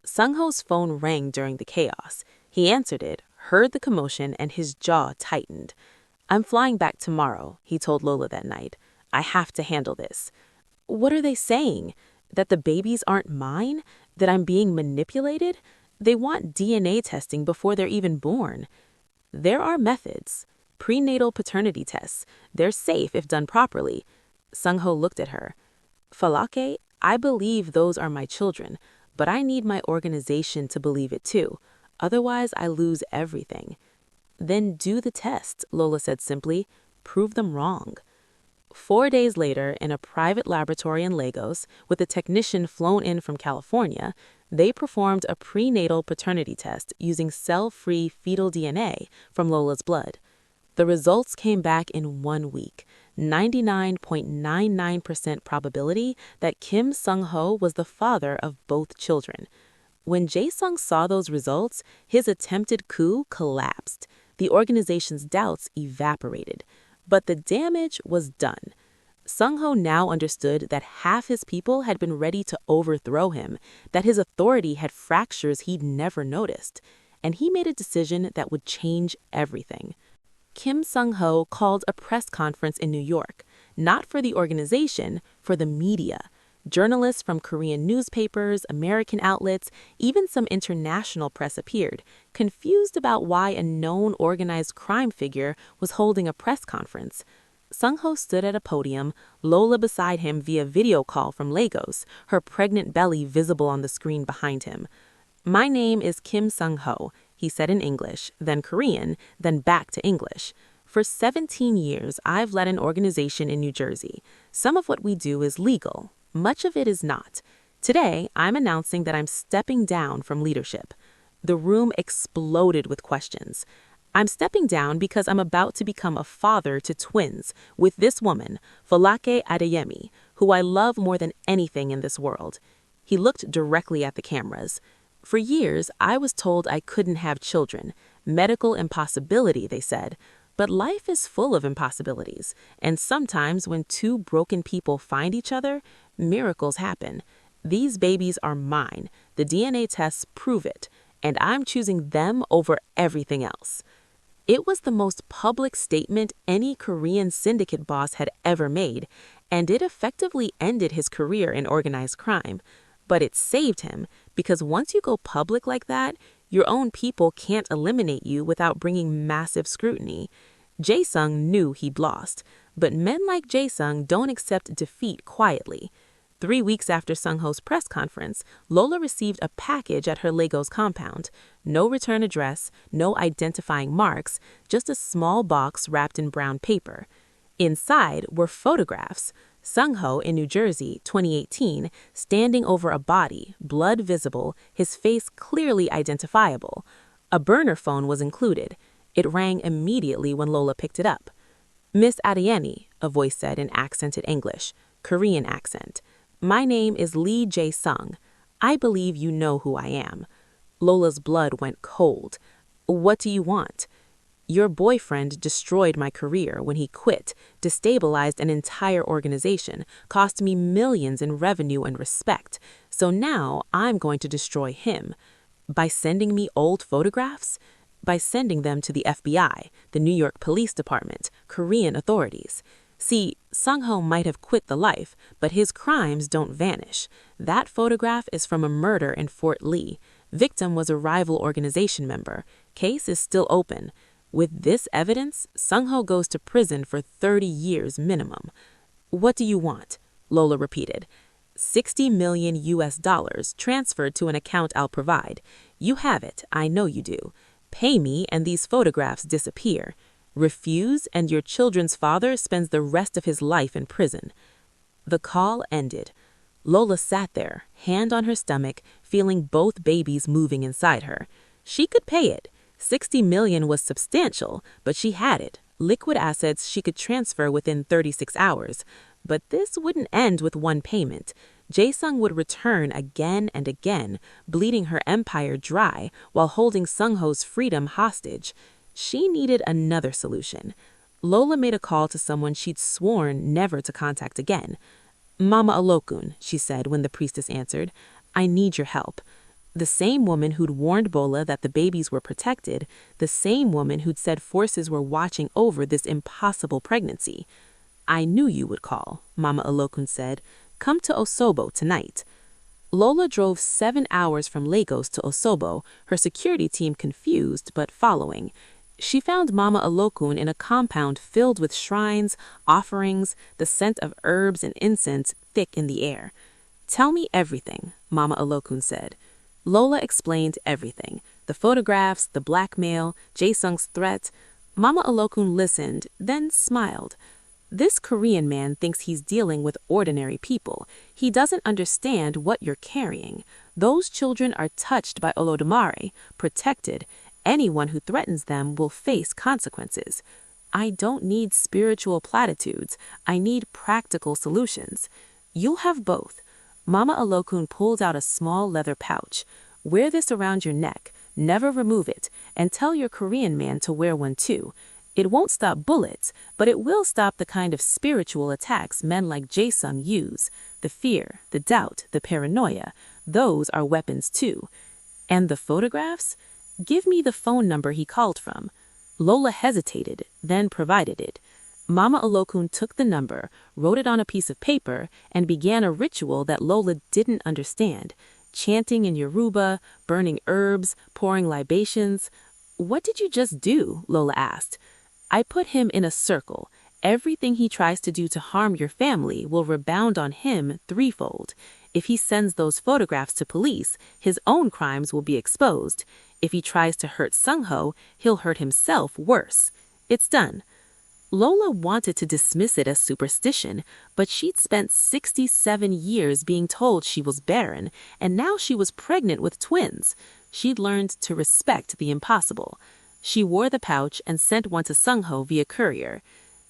Sung-ho's phone rang during the chaos. He answered it, heard the commotion, and his jaw tightened. I'm flying back tomorrow, he told Lola that night. I have to handle this. What are they saying? That the babies aren't mine? That I'm being manipulated? They want DNA testing before they're even born. There are methods. Prenatal paternity tests. They're safe if done properly. Sung-ho looked at her. Falake, I believe those are my children, but I need my organization to believe it too. Otherwise, I lose everything. Then do the tests, Lola said simply. Prove them wrong. 4 days later, in a private laboratory in Lagos, with a technician flown in from California, they performed a prenatal paternity test using cell-free fetal DNA from Lola's blood. The results came back in 1 week, 99.99% probability that Kim Sung-ho was the father of both children. When Jae-sung saw those results, his attempted coup collapsed. The organization's doubts evaporated. But the damage was done. Sung-ho now understood that half his people had been ready to overthrow him, that his authority had fractures he'd never noticed, and he made a decision that would change everything. Kim Sung-ho called a press conference in New York, not for the organization, for the media. Journalists from Korean newspapers, American outlets, even some international press appeared, confused about why a known organized crime figure was holding a press conference. Sung-ho stood at a podium, Lola beside him via video call from Lagos, her pregnant belly visible on the screen behind him. My name is Kim Sung-ho, he said in English, then Korean, then back to English. For 17 years, I've led an organization in New Jersey. Some of what we do is legal. Much of it is not. Today, I'm announcing that I'm stepping down from leadership. The room exploded with questions. I'm stepping down because I'm about to become a father to twins with this woman, Folake Adeyemi, who I love more than anything in this world. He looked directly at the cameras. For years, I was told I couldn't have children. Medical impossibility, they said. But life is full of impossibilities, and sometimes when two broken people find each other, miracles happen. These babies are mine. The DNA tests prove it, and I'm choosing them over everything else. It was the most public statement any Korean syndicate boss had ever made, and it effectively ended his career in organized crime. But it saved him, because once you go public like that, your own people can't eliminate you without bringing massive scrutiny. Jae-sung knew he'd lost, but men like Jae-sung don't accept defeat quietly. 3 weeks after Sung-ho's press conference, Lola received a package at her Lagos compound. No return address, no identifying marks, just a small box wrapped in brown paper. Inside were photographs. Sung-ho in New Jersey, 2018, standing over a body, blood visible, his face clearly identifiable. A burner phone was included. It rang immediately when Lola picked it up. "Miss Adeyemi," a voice said in accented English, Korean accent. "My name is Lee Jae-sung. I believe you know who I am." Lola's blood went cold. "What do you want?" "Your boyfriend destroyed my career when he quit, destabilized an entire organization, cost me millions in revenue and respect. So now I'm going to destroy him. By sending me old photographs? By sending them to the FBI, the New York Police Department, Korean authorities. See, Sung-ho might have quit the life, but his crimes don't vanish. That photograph is from a murder in Fort Lee. Victim was a rival organization member. Case is still open. With this evidence, Sung-ho goes to prison for 30 years minimum." "What do you want?" Lola repeated. $60 million transferred to an account I'll provide. You have it, I know you do. Pay me and these photographs disappear. Refuse and your children's father spends the rest of his life in prison." The call ended. Lola sat there, hand on her stomach, feeling both babies moving inside her. She could pay it. $60 million was substantial, but she had it. Liquid assets she could transfer within 36 hours. But this wouldn't end with one payment. Jae-sung would return again and again, bleeding her empire dry while holding Sung-ho's freedom hostage. She needed another solution. Lola made a call to someone she'd sworn never to contact again. "Mama Alokun," she said when the priestess answered, "I need your help." The same woman who'd warned Bola that the babies were protected, the same woman who'd said forces were watching over this impossible pregnancy. "I knew you would call," Mama Alokun said. "Come to Osobo tonight." Lola drove 7 hours from Lagos to Osobo, her security team confused but following. She found Mama Alokun in a compound filled with shrines, offerings, the scent of herbs and incense thick in the air. "Tell me everything," Mama Alokun said. Lola explained everything. The photographs, the blackmail, Jae-sung's threat. Mama Alokun listened, then smiled. "This Korean man thinks he's dealing with ordinary people. He doesn't understand what you're carrying. Those children are touched by Olodumare, protected. Anyone who threatens them will face consequences. I don't need spiritual platitudes. I need practical solutions. You'll have both." Mama Alokun pulled out a small leather pouch. "Wear this around your neck. Never remove it. And tell your Korean man to wear one too. It won't stop bullets, but it will stop the kind of spiritual attacks men like Jae-sung use. The fear, the doubt, the paranoia, those are weapons too. And the photographs? Give me the phone number he called from." Lola hesitated, then provided it. Mama Alokun took the number, wrote it on a piece of paper, and began a ritual that Lola didn't understand. Chanting in Yoruba, burning herbs, pouring libations. "What did you just do?" Lola asked. "I put him in a circle. Everything he tries to do to harm your family will rebound on him threefold. If he sends those photographs to police, his own crimes will be exposed. If he tries to hurt Sung-ho, he'll hurt himself worse. It's done. Lola wanted to dismiss it as superstition, but she'd spent 67 years being told she was barren, and now she was pregnant with twins. She'd learned to respect the impossible. She wore the pouch and sent one to Sung-ho via courier.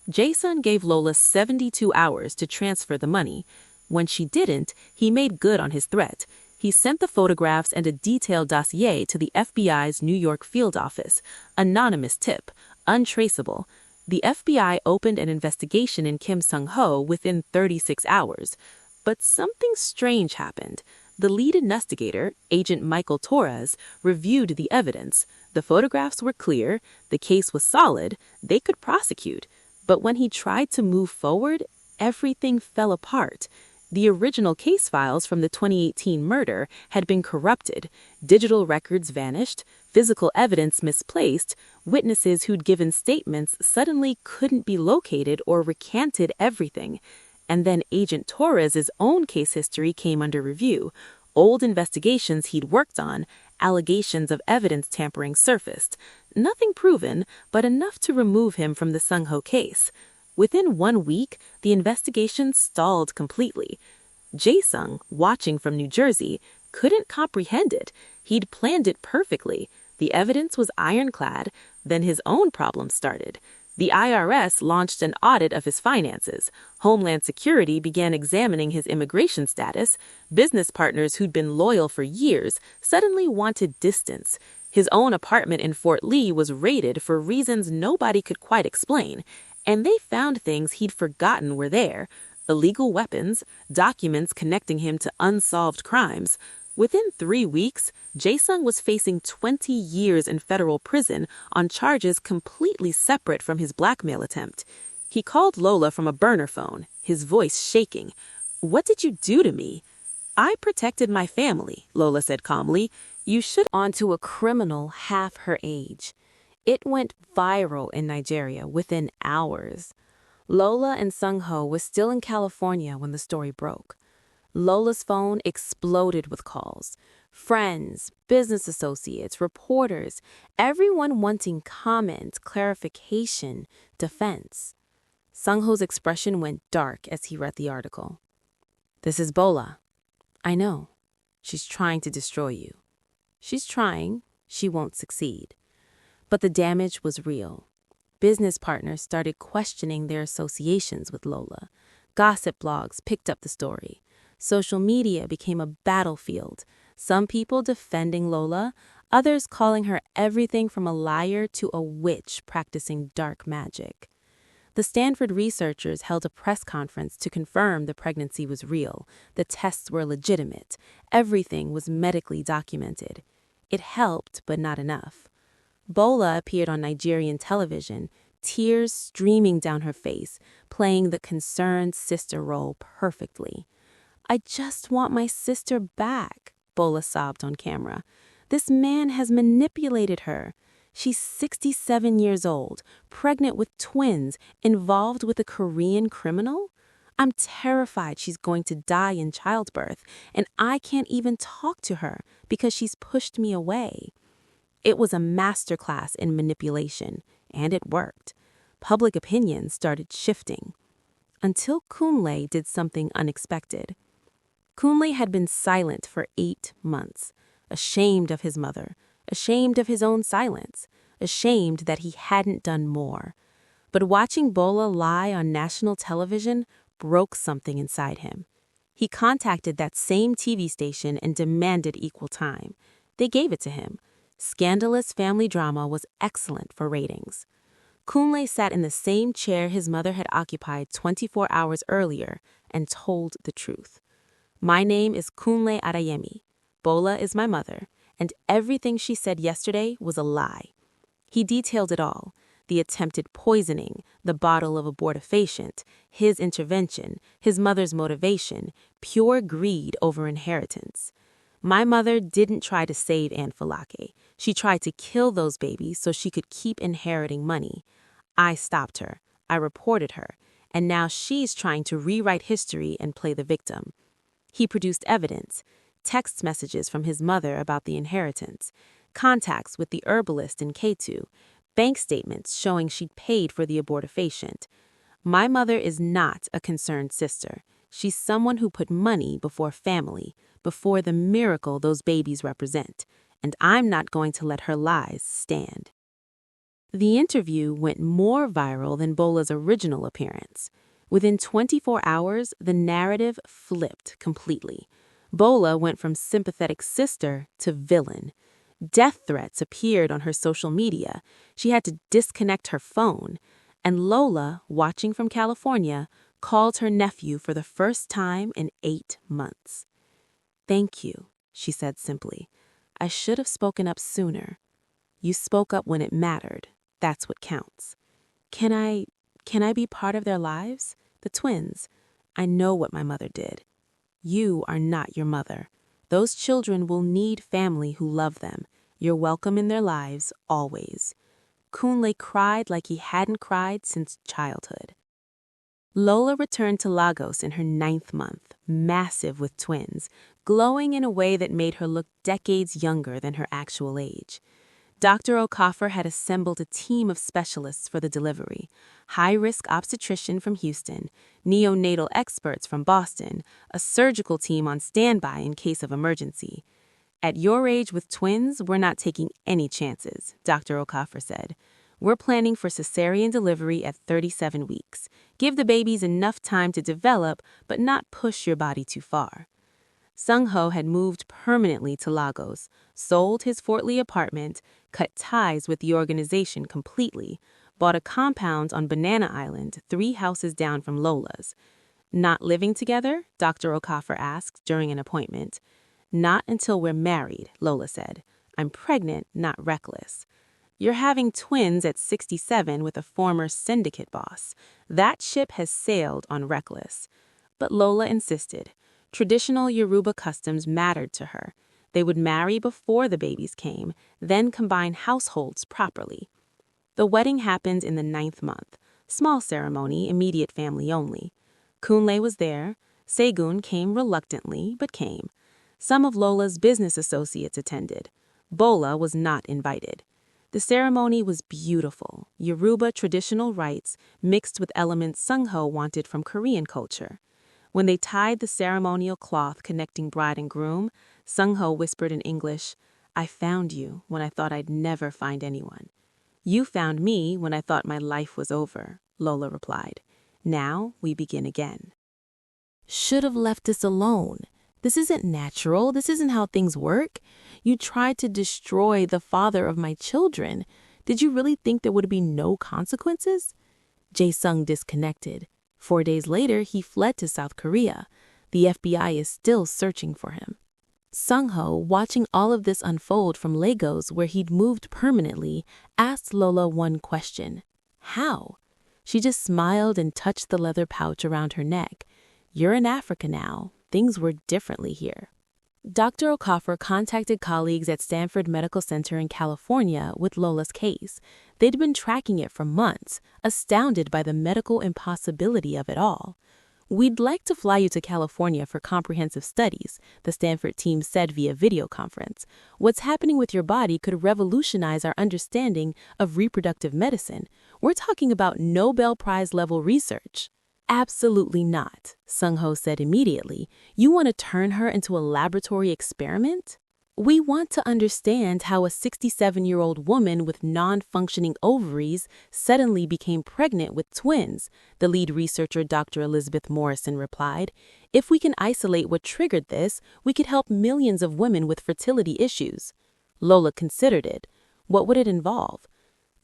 Jason gave Lola 72 hours to transfer the money. When she didn't, he made good on his threat. He sent the photographs and a detailed dossier to the FBI's New York field office. Anonymous tip, untraceable. The FBI opened an investigation in Kim Sung-ho within 36 hours. But something strange happened. The lead investigator, Agent Michael Torres, reviewed the evidence. The photographs were clear, the case was solid, they could prosecute. But when he tried to move forward, everything fell apart. The original case files from the 2018 murder had been corrupted, digital records vanished, physical evidence misplaced, witnesses who'd given statements suddenly couldn't be located or recanted everything. And then Agent Torres' own case history came under review. Old investigations he'd worked on, allegations of evidence tampering surfaced. Nothing proven, but enough to remove him from the Sung-ho case. Within 1 week, the investigation stalled completely. Jae-sung, watching from New Jersey, couldn't comprehend it. He'd planned it perfectly. The evidence was ironclad. Then his own problems started. The IRS launched an audit of his finances. Homeland Security began examining his immigration status. Business partners who'd been loyal for years suddenly wanted distance. His own apartment in Fort Lee was raided for reasons nobody could quite explain. And they found things he'd forgotten were there. Illegal weapons, documents connecting him to unsolved crimes. Within 3 weeks, Jae-sung was facing 20 years in federal prison on charges completely separate from his blackmail attempt. He called Lola from a burner phone, his voice shaking. "What did you do to me?" "I protected my family," Lola said calmly. "You should..." Onto a criminal half her age. It went viral in Nigeria within hours. Lola and Sung-ho were still in California when the story broke. Lola's phone exploded with calls. Friends, business associates, reporters, everyone wanting comment, clarification, defense. Sung-ho's expression went dark as he read the article. "This is Bola. I know. She's trying to destroy you. She's trying. She won't succeed." But the damage was real. Business partners started questioning their associations with Lola. Gossip blogs picked up the story. Social media became a battlefield. Some people defending Lola, others calling her everything from a liar to a witch practicing dark magic. The Stanford researchers held a press conference to confirm the pregnancy was real. The tests were legitimate. Everything was medically documented. It helped, but not enough. Bola appeared on Nigerian television, tears streaming down her face, playing the concerned sister role perfectly. "I just want my sister back," Bola sobbed on camera. "This man has manipulated her. She's 67 years old, pregnant with twins, involved with a Korean criminal. I'm terrified she's going to die in childbirth, and I can't even talk to her because she's pushed me away." It was a masterclass in manipulation, and it worked. Public opinion started shifting. Until Kunle did something unexpected. Kunle had been silent for 8 months, ashamed of his mother, ashamed of his own silence, ashamed that he hadn't done more. But watching Bola lie on national television broke something inside him. He contacted that same TV station and demanded equal time. They gave it to him. Scandalous family drama was excellent for ratings. Kunle sat in the same chair his mother had occupied 24 hours earlier and told the truth. "My name is Kunle Adeyemi. Bola is my mother, and everything she said yesterday was a lie." He detailed it all: the attempted poisoning, the bottle of abortifacient, his intervention, his mother's motivation, pure greed over inheritance. "My mother didn't try to save Anne Falake. She tried to kill those babies so she could keep inheriting money. I stopped her. I reported her. And now she's trying to rewrite history and play the victim." He produced evidence, text messages from his mother about the inheritance, contacts with the herbalist in K2, bank statements showing she'd paid for the abortifacient. My mother is not a concerned sister. She's someone who put money before family, before the miracle those babies represent, and I'm not going to let her lies stand. The interview went more viral than Bola's original appearance. Within 24 hours, the narrative flipped completely. Bola went from sympathetic sister to villain. Death threats appeared on her social media. She had to disconnect her phone. And Lola, watching from California, called her nephew for the first time in 8 months. "Thank you," she said simply. "I should have spoken up sooner. You spoke up when it mattered. That's what counts. Can I be part of their lives? The twins. I know what my mother did. You are not your mother. Those children will need family who love them. You're welcome in their lives, always." Kunle cried like he hadn't cried since childhood. Lola returned to Lagos in her 9th month, massive with twins, glowing in a way that made her look decades younger than her actual age. Dr. Okafor had assembled a team of specialists for the delivery, high-risk obstetrician from Houston, neonatal experts from Boston, a surgical team on standby in case of emergency. "At your age with twins, we're not taking any chances," Dr. Okafor said. "We're planning for cesarean delivery at 37 weeks. Give the babies enough time to develop, but not push your body too far." Sung-ho had moved permanently to Lagos, sold his Fort Lee apartment, cut ties with the organization completely, bought a compound on Banana Island 3 houses down from Lola's. "Not living together?" Dr. Okafor asked during an appointment. "Not until we're married," Lola said. "I'm pregnant, not reckless." "You're having twins at 67 with a former Syndicate boss. That ship has sailed on reckless." But Lola insisted. Traditional Yoruba customs mattered to her. They would marry before the babies came, then combine households properly. The wedding happened in the 9th month. Small ceremony, immediate family only. Kunle was there. Segun came reluctantly, but came. Some of Lola's business associates attended. Bola was not invited. The ceremony was beautiful, Yoruba traditional rites mixed with elements Sung-ho wanted from Korean culture. When they tied the ceremonial cloth connecting bride and groom, Sung-ho whispered in English, "I found you when I thought I'd never find anyone." "You found me when I thought my life was over," Lola replied. "Now we begin again." "Should have left this alone. This isn't natural. This isn't how things work. You tried to destroy the father of my children. Did you really think there would be no consequences?" Jae-sung disconnected. 4 days later, he fled to South Korea. The FBI is still searching for him. Sung-ho, watching all of this unfold from Lagos, where he'd moved permanently, asked Lola one question. How? She just smiled and touched the leather pouch around her neck. "You're in Africa now. Things work differently here." Dr. Okafor contacted colleagues at Stanford Medical Center in California with Lola's case. They'd been tracking it for months, astounded by the medical impossibility of it all. "We'd like to fly you to California for comprehensive studies," the Stanford team said via video conference. "What's happening with your body could revolutionize our understanding of reproductive medicine. We're talking about Nobel Prize level research." "Absolutely not," Sung-ho said immediately. "You want to turn her into a laboratory experiment?" "We want to understand how a 67-year-old woman with non-functioning ovaries suddenly became pregnant with twins," the lead researcher Dr. Elizabeth Morrison replied. "If we can isolate what triggered this, we could help millions of women with fertility issues." Lola considered it. What would it involve?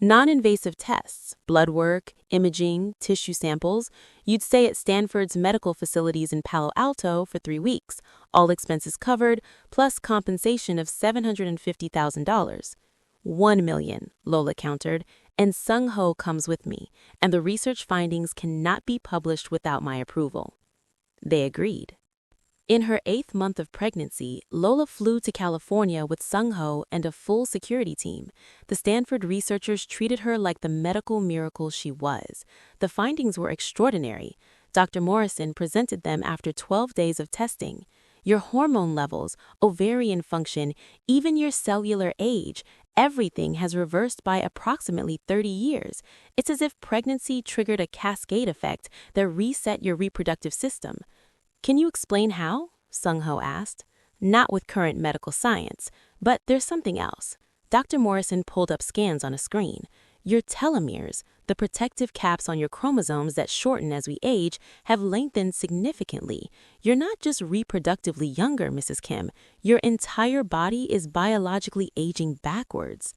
Non-invasive tests, blood work, imaging, tissue samples. You'd stay at Stanford's medical facilities in Palo Alto for 3 weeks, all expenses covered, plus compensation of $750,000. $1 million, Lola countered, and Sung-ho comes with me, and the research findings cannot be published without my approval. They agreed. In her 8th month of pregnancy, Lola flew to California with Sung-ho and a full security team. The Stanford researchers treated her like the medical miracle she was. The findings were extraordinary. Dr. Morrison presented them after 12 days of testing. Your hormone levels, ovarian function, even your cellular age, everything has reversed by approximately 30 years. It's as if pregnancy triggered a cascade effect that reset your reproductive system. Can you explain how? Sung-ho asked. Not with current medical science, but there's something else. Dr. Morrison pulled up scans on a screen. Your telomeres, the protective caps on your chromosomes that shorten as we age, have lengthened significantly. You're not just reproductively younger, Mrs. Kim. Your entire body is biologically aging backwards.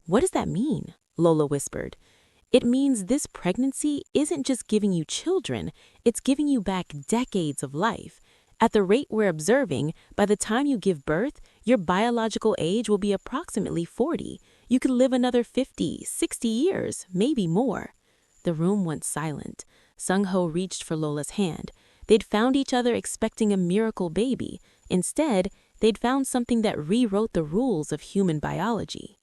What does that mean? Lola whispered. It means this pregnancy isn't just giving you children, it's giving you back decades of life. At the rate we're observing, by the time you give birth, your biological age will be approximately 40. You could live another 50, 60 years, maybe more. The room went silent. Sung-ho reached for Lola's hand. They'd found each other expecting a miracle baby. Instead, they'd found something that rewrote the rules of human biology.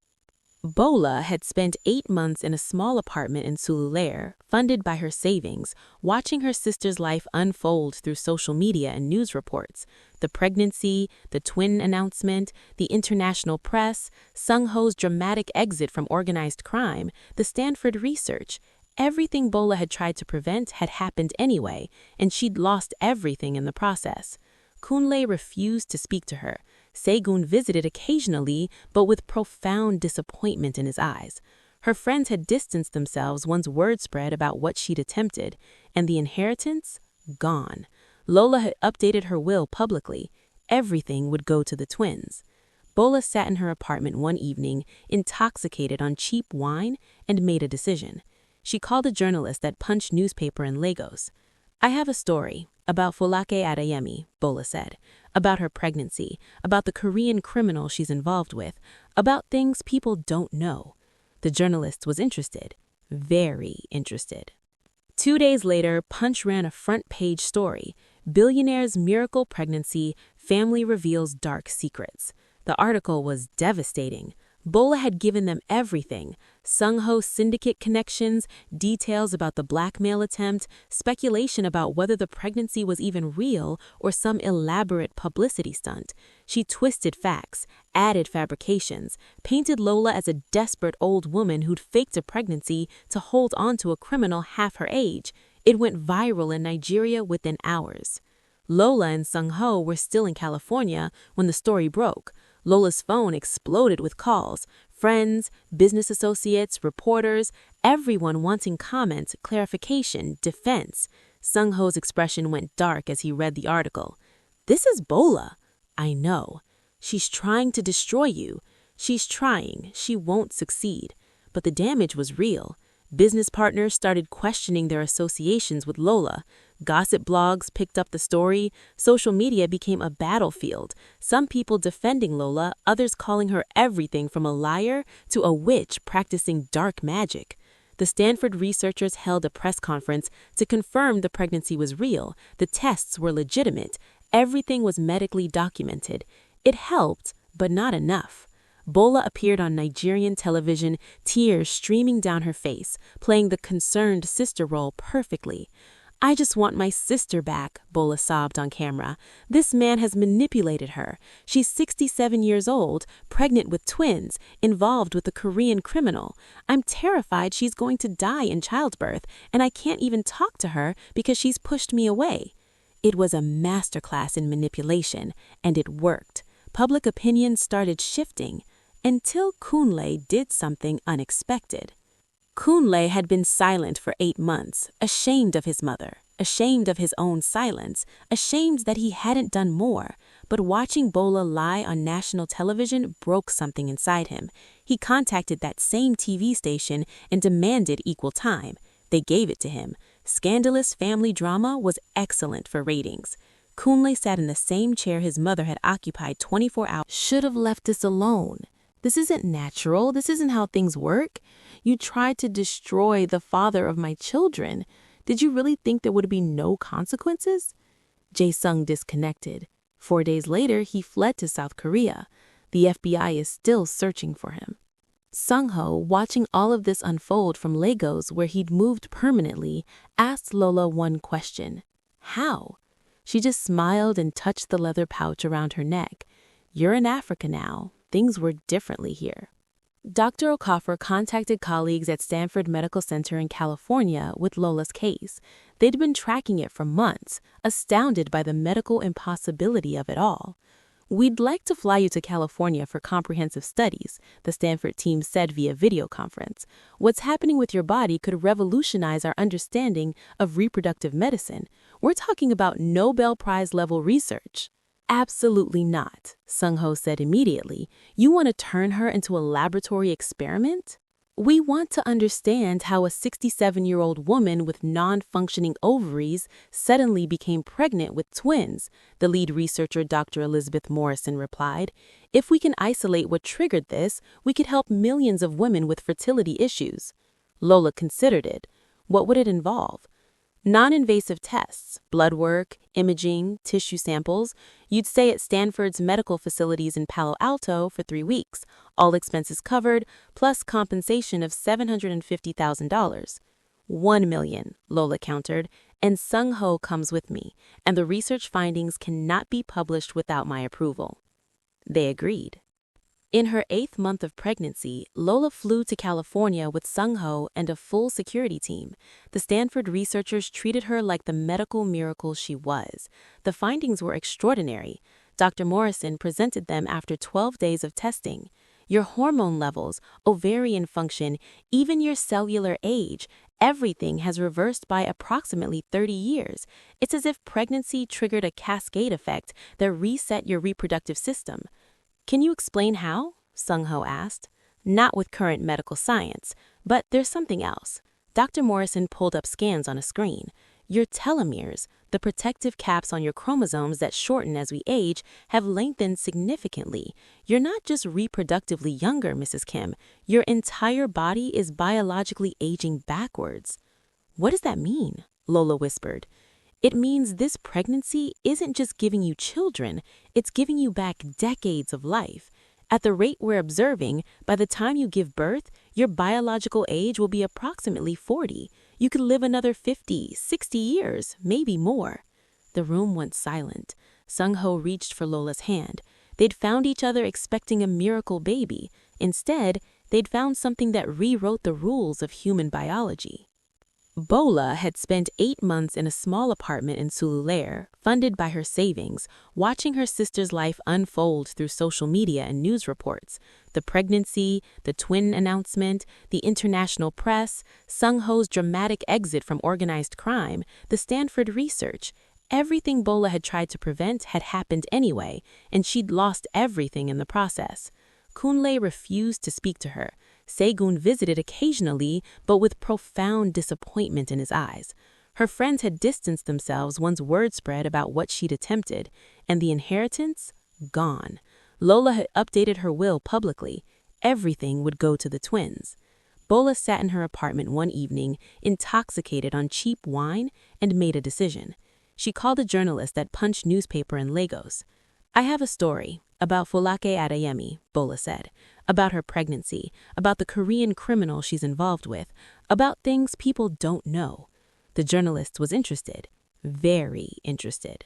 Bola had spent 8 months in a small apartment in Sululair, funded by her savings, watching her sister's life unfold through social media and news reports. The pregnancy, the twin announcement, the international press, Sung-ho's dramatic exit from organized crime, the Stanford research. Everything Bola had tried to prevent had happened anyway, and she'd lost everything in the process. Kunle refused to speak to her. Segun visited occasionally, but with profound disappointment in his eyes. Her friends had distanced themselves once word spread about what she'd attempted, and the inheritance? Gone. Lola had updated her will publicly. Everything would go to the twins. Bola sat in her apartment one evening, intoxicated on cheap wine, and made a decision. She called a journalist at Punch newspaper in Lagos. I have a story about Folake Adeyemi, Bola said, about her pregnancy, about the Korean criminal she's involved with, about things people don't know. The journalist was interested, very interested. 2 days later, Punch ran a front-page story, Billionaire's Miracle Pregnancy, Family Reveals Dark Secrets. The article was devastating. Bola had given them everything: Sung-ho's Syndicate connections, details about the Blackmail attempt, speculation about whether the pregnancy was even real or some elaborate publicity stunt. She twisted facts, added fabrications, painted Lola as a desperate old woman who'd faked a pregnancy to hold on to a criminal half her age. It went viral in Nigeria within hours. Lola and Sung-ho were still in California when the story broke. Lola's phone exploded with calls. Friends, business associates, reporters, everyone wanting comment, clarification, defense. Sung-ho's expression went dark as he read the article. This is Bola. I know. She's trying to destroy you. She's trying. She won't succeed. But the damage was real. Business partners started questioning their associations with Lola. Gossip blogs picked up the story. Social media became a battlefield. Some people defending Lola, others calling her everything from a liar to a witch practicing dark magic. The Stanford researchers held a press conference to confirm the pregnancy was real. The tests were legitimate. Everything was medically documented. It helped, but not enough. Bola appeared on Nigerian television, tears streaming down her face, playing the concerned sister role perfectly. I just want my sister back, Bola sobbed on camera. This man has manipulated her. She's 67 years old, pregnant with twins, involved with a Korean criminal. I'm terrified she's going to die in childbirth, and I can't even talk to her because she's pushed me away. It was a masterclass in manipulation, and it worked. Public opinion started shifting. Until Kunle did something unexpected. Kunle had been silent for 8 months, ashamed of his mother, ashamed of his own silence, ashamed that he hadn't done more. But watching Bola lie on national television broke something inside him. He contacted that same TV station and demanded equal time. They gave it to him. Scandalous family drama was excellent for ratings. Kunle sat in the same chair his mother had occupied 24 hours. Should have left this alone. This isn't natural. This isn't how things work. You tried to destroy the father of my children. Did you really think there would be no consequences? Jae-sung disconnected. 4 days later, he fled to South Korea. The FBI is still searching for him. Sung-ho, watching all of this unfold from Lagos where he'd moved permanently, asked Lola one question. How? She just smiled and touched the leather pouch around her neck. You're in Africa now. Things work differently here. Dr. Okafor contacted colleagues at Stanford Medical Center in California with Lola's case. They'd been tracking it for months, astounded by the medical impossibility of it all. We'd like to fly you to California for comprehensive studies, the Stanford team said via video conference. What's happening with your body could revolutionize our understanding of reproductive medicine. We're talking about Nobel Prize level research. Absolutely not, Sung-ho said immediately. You want to turn her into a laboratory experiment? We want to understand how a 67-year-old woman with non-functioning ovaries suddenly became pregnant with twins, the lead researcher Dr. Elizabeth Morrison replied. If we can isolate what triggered this, we could help millions of women with fertility issues. Lola considered it. What would it involve? Non-invasive tests, blood work, imaging, tissue samples. You'd stay at Stanford's medical facilities in Palo Alto for 3 weeks, all expenses covered, plus compensation of $750,000. $1 million, Lola countered, and Sung-ho comes with me, and the research findings cannot be published without my approval. They agreed. In her 8th month of pregnancy, Lola flew to California with Sung-ho and a full security team. The Stanford researchers treated her like the medical miracle she was. The findings were extraordinary. Dr. Morrison presented them after 12 days of testing. Your hormone levels, ovarian function, even your cellular age, everything has reversed by approximately 30 years. It's as if pregnancy triggered a cascade effect that reset your reproductive system. Can you explain how? Sung-ho asked. Not with current medical science, but there's something else. Dr. Morrison pulled up scans on a screen. Your telomeres, the protective caps on your chromosomes that shorten as we age, have lengthened significantly. You're not just reproductively younger, Mrs. Kim. Your entire body is biologically aging backwards. What does that mean? Lola whispered. It means this pregnancy isn't just giving you children, it's giving you back decades of life. At the rate we're observing, by the time you give birth, your biological age will be approximately 40. You could live another 50, 60 years, maybe more. The room went silent. Sung-ho reached for Lola's hand. They'd found each other expecting a miracle baby. Instead, they'd found something that rewrote the rules of human biology. Bola had spent 8 months in a small apartment in Surulere, funded by her savings, watching her sister's life unfold through social media and news reports. The pregnancy, the twin announcement, the international press, Sung-ho's dramatic exit from organized crime, the Stanford research. Everything Bola had tried to prevent had happened anyway, and she'd lost everything in the process. Kunle refused to speak to her. Segun visited occasionally, but with profound disappointment in his eyes. Her friends had distanced themselves once word spread about what she'd attempted, and the inheritance? Gone. Lola had updated her will publicly. Everything would go to the twins. Bola sat in her apartment one evening, intoxicated on cheap wine, and made a decision. She called a journalist at Punch newspaper in Lagos. I have a story about Folake Adeyemi, Bola said, about her pregnancy, about the Korean criminal she's involved with, about things people don't know. The journalist was interested, very interested.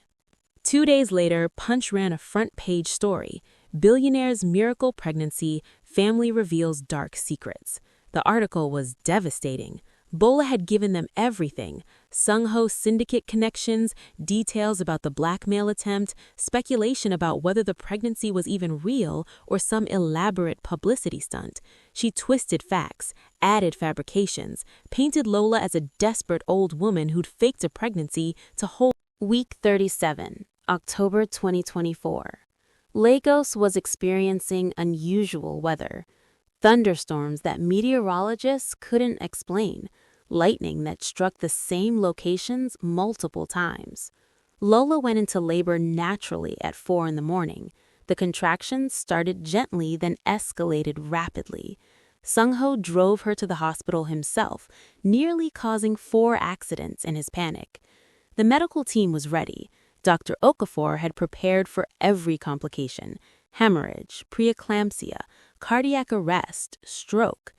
2 days later, Punch ran a front-page story, Billionaire's Miracle Pregnancy, Family Reveals Dark Secrets. The article was devastating. Bola had given them everything: Sung-ho's Syndicate connections, details about the Blackmail attempt, speculation about whether the pregnancy was even real or some elaborate publicity stunt. She twisted facts, added fabrications, painted Lola as a desperate old woman who'd faked a pregnancy to hold. Week 37, October 2024. Lagos was experiencing unusual weather. Thunderstorms that meteorologists couldn't explain, lightning that struck the same locations multiple times. Lola went into labor naturally at 4 in the morning. The contractions started gently, then escalated rapidly. Sung-ho drove her to the hospital himself, nearly causing 4 accidents in his panic. The medical team was ready. Dr. Okafor had prepared for every complication. hemorrhage, preeclampsia, cardiac arrest, stroke.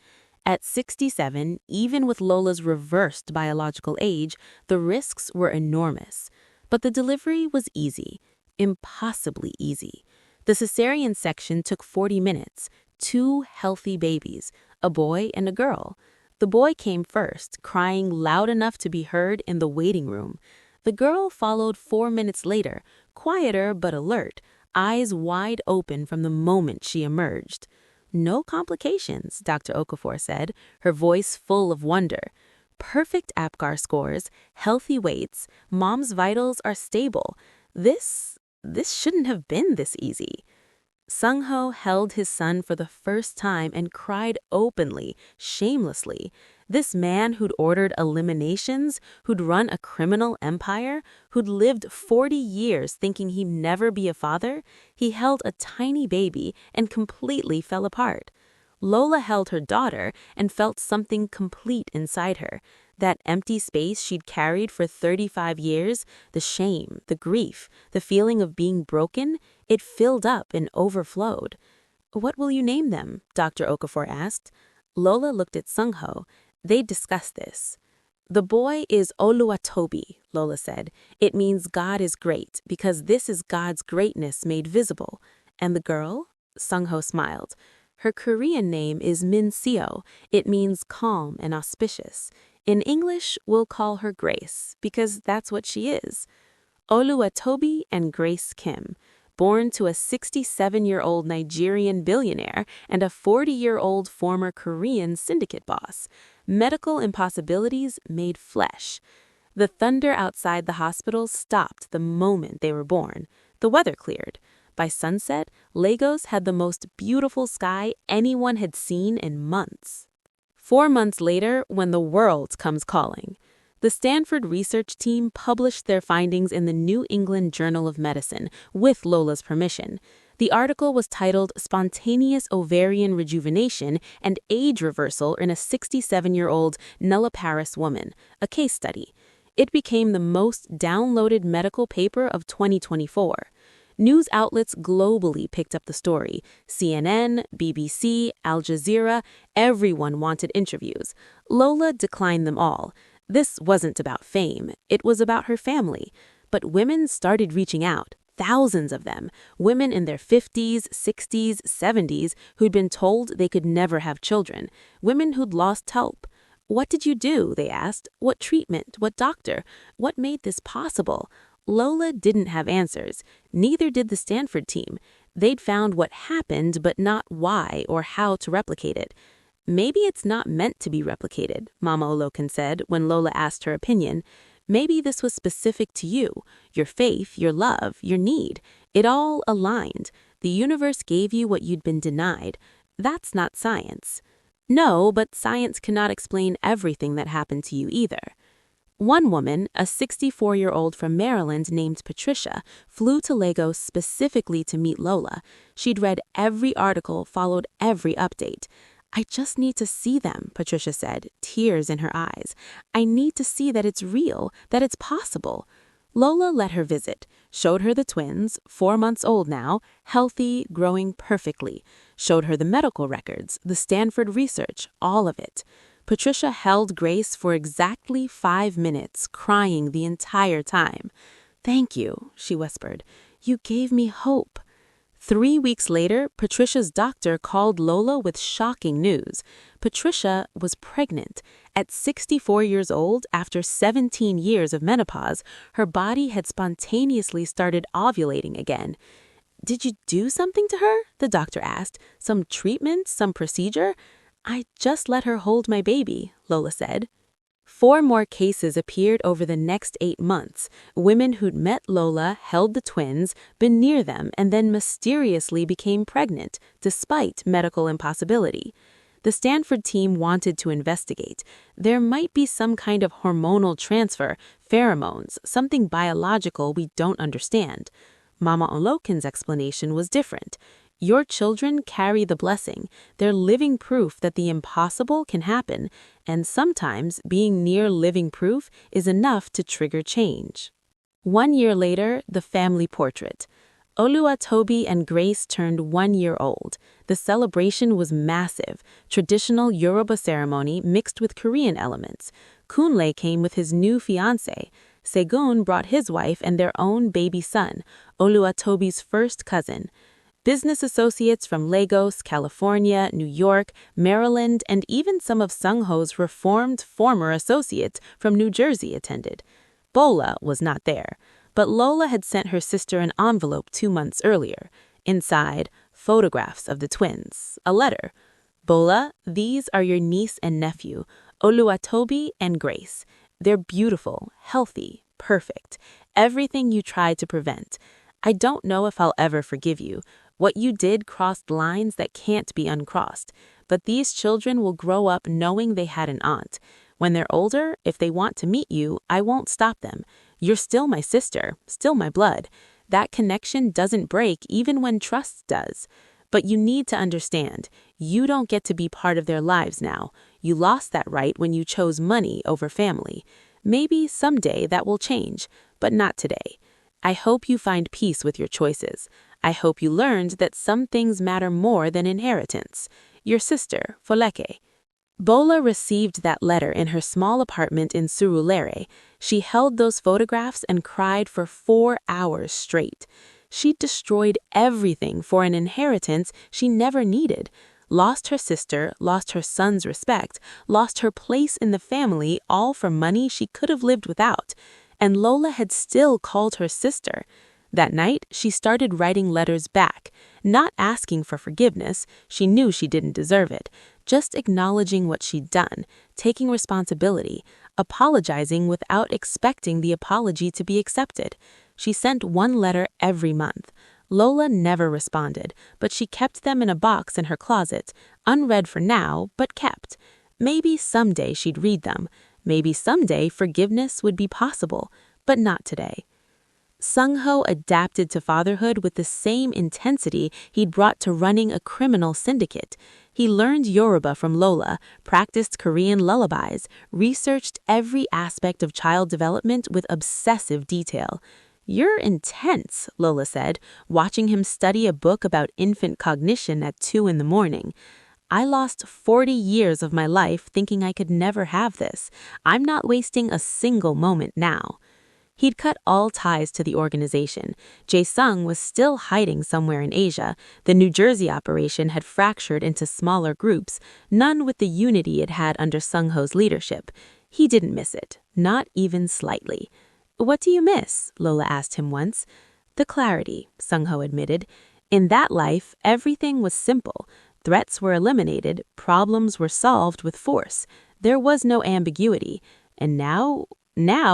At 67, even with Lola's reversed biological age, the risks were enormous. But the delivery was easy, impossibly easy. The cesarean section took 40 minutes, 2 healthy babies, a boy and a girl. The boy came first, crying loud enough to be heard in the waiting room. The girl followed 4 minutes later, quieter but alert, eyes wide open from the moment she emerged. No complications, Dr. Okafor said, her voice full of wonder. Perfect APGAR scores, healthy weights, mom's vitals are stable. This shouldn't have been this easy. Sung-ho held his son for the first time and cried openly, shamelessly. This man who'd ordered eliminations, who'd run a criminal empire, who'd lived 40 years thinking he'd never be a father, he held a tiny baby and completely fell apart. Lola held her daughter and felt something complete inside her. That empty space she'd carried for 35 years, the shame, the grief, the feeling of being broken, it filled up and overflowed. "What will you name them?" Dr. Okafor asked. Lola looked at Sung-ho. They'd discussed this. "The boy is Oluwatobi," Lola said. "It means God is great, because this is God's greatness made visible." "And the girl?" Sung-ho smiled. "Her Korean name is Min Seo. It means calm and auspicious. In English, we'll call her Grace, because that's what she is." Oluwatobi and Grace Kim, born to a 67-year-old Nigerian billionaire and a 40-year-old former Korean syndicate boss. Medical impossibilities made flesh. The thunder outside the hospital stopped the moment they were born. The weather cleared. By sunset, Lagos had the most beautiful sky anyone had seen in months. 4 months later, when the world comes calling, the Stanford research team published their findings in the New England Journal of Medicine with Lola's permission. The article was titled "Spontaneous Ovarian Rejuvenation and Age Reversal in a 67-year-old Nulliparous Woman, a Case Study." It became the most downloaded medical paper of 2024. News outlets globally picked up the story. CNN, BBC, Al Jazeera, everyone wanted interviews. Lola declined them all. This wasn't about fame. It was about her family. But women started reaching out. Thousands of them. Women in their 50s, 60s, 70s who'd been told they could never have children. Women who'd lost hope. "What did you do?" they asked. "What treatment? What doctor? What made this possible?" Lola didn't have answers. Neither did the Stanford team. They'd found what happened, but not why or how to replicate it. "Maybe it's not meant to be replicated," Mama Olokin said when Lola asked her opinion. "Maybe this was specific to you, your faith, your love, your need. It all aligned. The universe gave you what you'd been denied. That's not science." "No, but science cannot explain everything that happened to you either." One woman, a 64-year-old from Maryland named Patricia, flew to Lagos specifically to meet Lola. She'd read every article, followed every update. "I just need to see them," Patricia said, tears in her eyes. "I need to see that it's real, that it's possible." Lola let her visit, showed her the twins, 4 months old now, healthy, growing perfectly. Showed her the medical records, the Stanford research, all of it. Patricia held Grace for exactly 5 minutes, crying the entire time. "Thank you," she whispered. "You gave me hope." 3 weeks later, Patricia's doctor called Lola with shocking news. Patricia was pregnant. At 64 years old, after 17 years of menopause, her body had spontaneously started ovulating again. "Did you do something to her?" the doctor asked. "Some treatment, some procedure?" "I just let her hold my baby," Lola said. 4 more cases appeared over the next 8 months. Women who'd met Lola, held the twins, been near them, and then mysteriously became pregnant, despite medical impossibility. The Stanford team wanted to investigate. There might be some kind of hormonal transfer, pheromones, something biological we don't understand. Mama Olokin's explanation was different. Your children carry the blessing. They're living proof that the impossible can happen, and sometimes being near living proof is enough to trigger change. 1 year later, the family portrait. Oluwatobi and Grace turned 1 year old. The celebration was massive, traditional Yoruba ceremony mixed with Korean elements. Kunle came with his new fiancé. Segun brought his wife and their own baby son, Oluwatobi's first cousin. Business associates from Lagos, California, New York, Maryland, and even some of Sungho's reformed former associates from New Jersey attended. Bola was not there, but Lola had sent her sister an envelope 2 months earlier. Inside, photographs of the twins, a letter. Bola, these are your niece and nephew, Oluwatobi and Grace. They're beautiful, healthy, perfect. Everything you tried to prevent. I don't know if I'll ever forgive you. What you did crossed lines that can't be uncrossed. But these children will grow up knowing they had an aunt. When they're older, if they want to meet you, I won't stop them. You're still my sister, still my blood. That connection doesn't break even when trust does. But you need to understand, you don't get to be part of their lives now. You lost that right when you chose money over family. Maybe someday that will change, but not today. I hope you find peace with your choices. I hope you learned that some things matter more than inheritance. Your sister, Foleke. Bola received that letter in her small apartment in Surulere. She held those photographs and cried for 4 hours straight. She destroyed everything for an inheritance she never needed. Lost her sister, lost her son's respect, lost her place in the family, all for money she could have lived without. And Lola had still called her sister. That night, she started writing letters back, not asking for forgiveness. She knew she didn't deserve it. Just acknowledging what she'd done, taking responsibility, apologizing without expecting the apology to be accepted. She sent 1 letter every month. Lola never responded, but she kept them in a box in her closet, unread for now, but kept. Maybe someday she'd read them. Maybe someday forgiveness would be possible, but not today. Sungho adapted to fatherhood with the same intensity he'd brought to running a criminal syndicate. He learned Yoruba from Lola, practiced Korean lullabies, researched every aspect of child development with obsessive detail. "You're intense," Lola said, watching him study a book about infant cognition at 2 in the morning. "I lost 40 years of my life thinking I could never have this. I'm not wasting a single moment now." He'd cut all ties to the organization. Jae-sung was still hiding somewhere in Asia. The New Jersey operation had fractured into smaller groups, none with the unity it had under Sungho's leadership. He didn't miss it, not even slightly. "What do you miss?" Lola asked him once. "The clarity," Sungho admitted. In that life, everything was simple. Threats were eliminated, problems were solved with force. There was no ambiguity. And now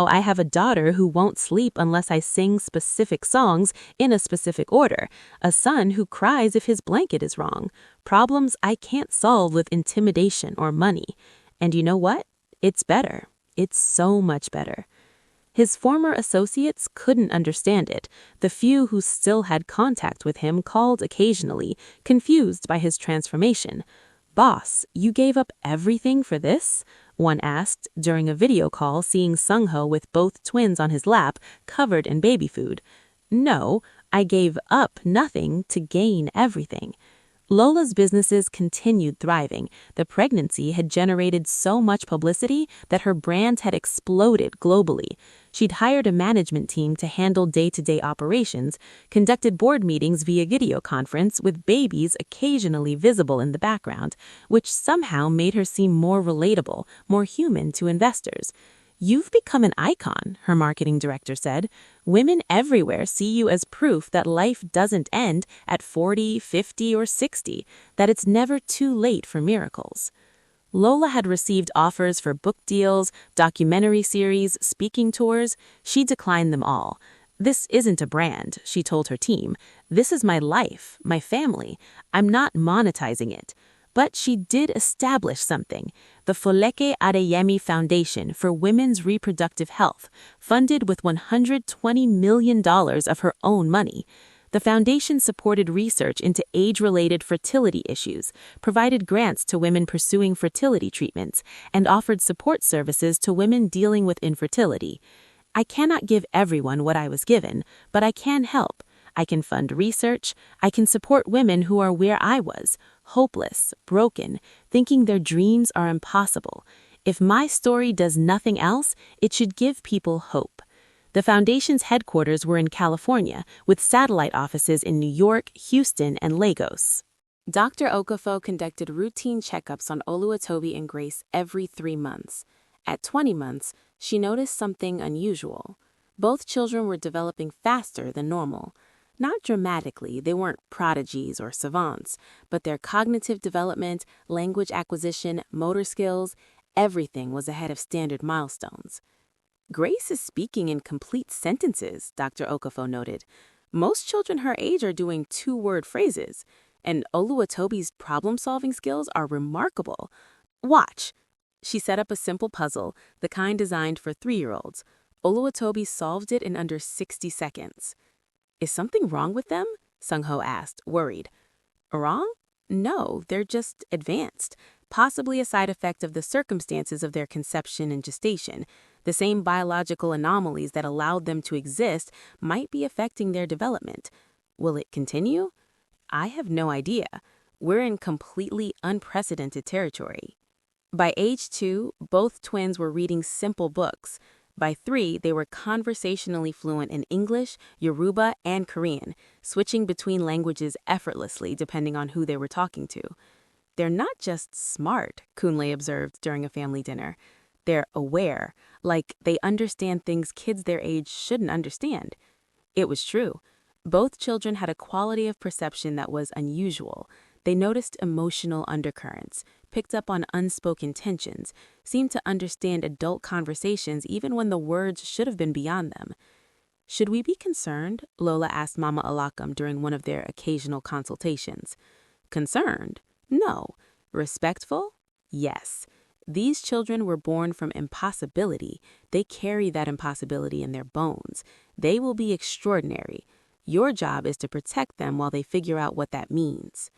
I have a daughter who won't sleep unless I sing specific songs in a specific order, a son who cries if his blanket is wrong, problems I can't solve with intimidation or money. And you know what? It's better. It's so much better. His former associates couldn't understand it. The few who still had contact with him called occasionally, confused by his transformation. "Boss, you gave up everything for this?" one asked during a video call seeing Sungho with both twins on his lap, covered in baby food. "No, I gave up nothing to gain everything." Lola's businesses continued thriving. The pregnancy had generated so much publicity that her brand had exploded globally. She'd hired a management team to handle day-to-day operations, conducted board meetings via video conference with babies occasionally visible in the background, which somehow made her seem more relatable, more human to investors. "You've become an icon," her marketing director said. "Women everywhere see you as proof that life doesn't end at 40, 50, or 60, that it's never too late for miracles." Lola had received offers for book deals, documentary series, speaking tours. She declined them all. "This isn't a brand," she told her team. "This is my life, my family. I'm not monetizing it." But she did establish something, the Foleke Adeyemi Foundation for Women's Reproductive Health, funded with $120 million of her own money. The foundation supported research into age-related fertility issues, provided grants to women pursuing fertility treatments, and offered support services to women dealing with infertility. "I cannot give everyone what I was given, but I can help. I can fund research. I can support women who are where I was, hopeless, broken, thinking their dreams are impossible. If my story does nothing else, it should give people hope. The foundation's headquarters were in California, with satellite offices in New York, Houston, and Lagos. Dr. Okafo conducted routine checkups on Oluwatobi and Grace every 3 months. At 20 months, she noticed something unusual. Both children were developing faster than normal. Not dramatically, they weren't prodigies or savants, but their cognitive development, language acquisition, motor skills, everything was ahead of standard milestones. Grace is speaking in complete sentences, Dr. Okafo noted. Most children her age are doing 2-word phrases, and Oluwatobi's problem-solving skills are remarkable. Watch. She set up a simple puzzle, the kind designed for 3-year-olds. Oluwatobi solved it in under 60 seconds. Is something wrong with them? Sung-ho asked, worried. Wrong? No, they're just advanced, possibly a side effect of the circumstances of their conception and gestation. The same biological anomalies that allowed them to exist might be affecting their development. Will it continue? I have no idea. We're in completely unprecedented territory. By age 2, both twins were reading simple books. By 3, they were conversationally fluent in English, Yoruba, and Korean, switching between languages effortlessly depending on who they were talking to. They're not just smart, Kunle observed during a family dinner. They're aware, like they understand things kids their age shouldn't understand. It was true. Both children had a quality of perception that was unusual. They noticed emotional undercurrents, picked up on unspoken tensions, seemed to understand adult conversations even when the words should have been beyond them. Should we be concerned? Lola asked Mama Alakam during one of their occasional consultations. Concerned? No. Respectful? Yes. These children were born from impossibility. They carry that impossibility in their bones. They will be extraordinary. Your job is to protect them while they figure out what that means.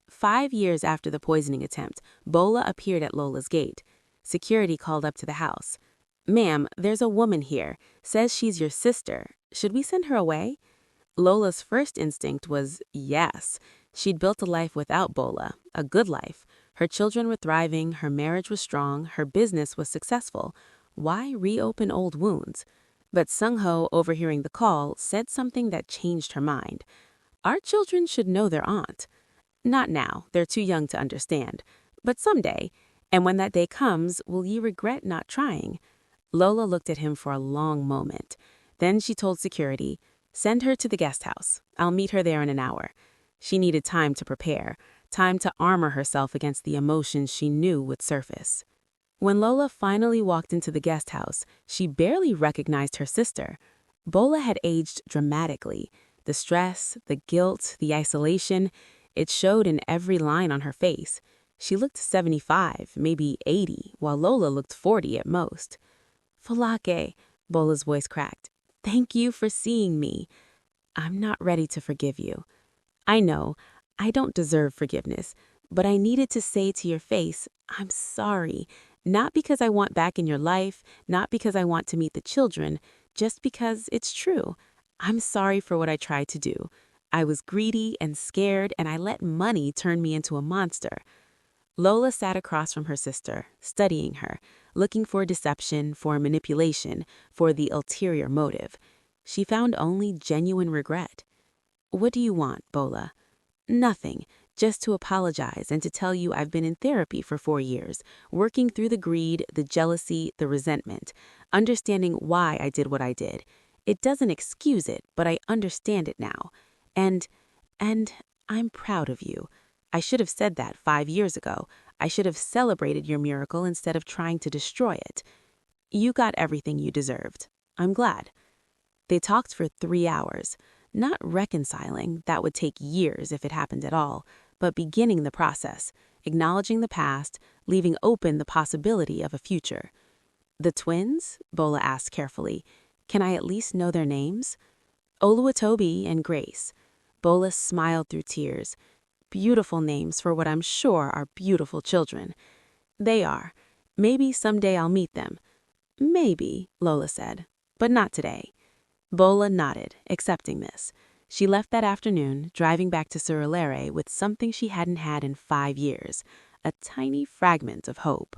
5 years after the poisoning attempt, Bola appeared at Lola's gate. Security called up to the house. Ma'am, there's a woman here. Says she's your sister. Should we send her away? Lola's first instinct was yes. She'd built a life without Bola, a good life. Her children were thriving, her marriage was strong, her business was successful. Why reopen old wounds? But Sung-ho, overhearing the call, said something that changed her mind. Our children should know their aunt. Not now, they're too young to understand. But someday, and when that day comes, will you regret not trying? Lola looked at him for a long moment. Then she told security, send her to the guest house. I'll meet her there in an hour. She needed time to prepare, time to armor herself against the emotions she knew would surface. When Lola finally walked into the guest house, she barely recognized her sister. Bola had aged dramatically. The stress, the guilt, the isolation, it showed in every line on her face. She looked 75, maybe 80, while Lola looked 40 at most. Falake, Bola's voice cracked. Thank you for seeing me. I'm not ready to forgive you. I know, I don't deserve forgiveness, but I needed to say to your face, I'm sorry. Not because I want back in your life, not because I want to meet the children, just because it's true. I'm sorry for what I tried to do. I was greedy and scared, and I let money turn me into a monster. Lola sat across from her sister, studying her, looking for deception, for manipulation, for the ulterior motive. She found only genuine regret. What do you want, Bola? Nothing, just to apologize and to tell you I've been in therapy for 4 years, working through the greed, the jealousy, the resentment, understanding why I did what I did. It doesn't excuse it, but I understand it now. And I'm proud of you. I should have said that 5 years ago. I should have celebrated your miracle instead of trying to destroy it. You got everything you deserved. I'm glad. They talked for 3 hours, not reconciling, that would take years if it happened at all, but beginning the process, acknowledging the past, leaving open the possibility of a future. The twins? Bola asked carefully. Can I at least know their names? Oluwatobi and Grace. Bola smiled through tears. Beautiful names for what I'm sure are beautiful children. They are. Maybe someday I'll meet them. Maybe, Lola said, but not today. Bola nodded, accepting this. She left that afternoon, driving back to Surulere with something she hadn't had in 5 years, a tiny fragment of hope.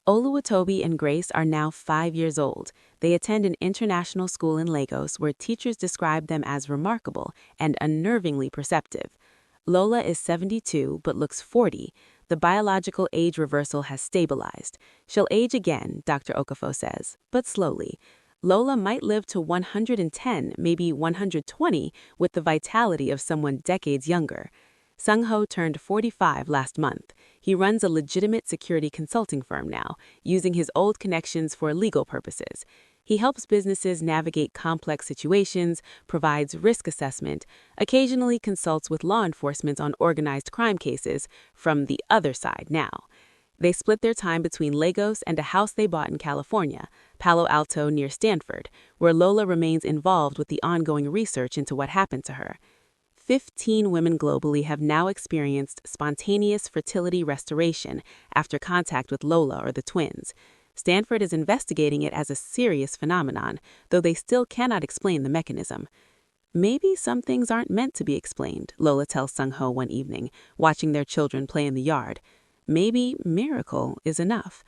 Oluwatobi and Grace are now 5 years old. They attend an international school in Lagos where teachers describe them as remarkable and unnervingly perceptive. Lola is 72 but looks 40. The biological age reversal has stabilized. She'll age again, Dr. Okafo says, but slowly. Lola might live to 110, maybe 120, with the vitality of someone decades younger. Sung-ho turned 45 last month. He runs a legitimate security consulting firm now, using his old connections for legal purposes. He helps businesses navigate complex situations, provides risk assessment, occasionally consults with law enforcement on organized crime cases, from the other side now. They split their time between Lagos and a house they bought in California, Palo Alto near Stanford, where Lola remains involved with the ongoing research into what happened to her. 15 women globally have now experienced spontaneous fertility restoration after contact with Lola or the twins. Stanford is investigating it as a serious phenomenon, though they still cannot explain the mechanism. Maybe some things aren't meant to be explained, Lola tells Sung-ho one evening, watching their children play in the yard. Maybe miracle is enough.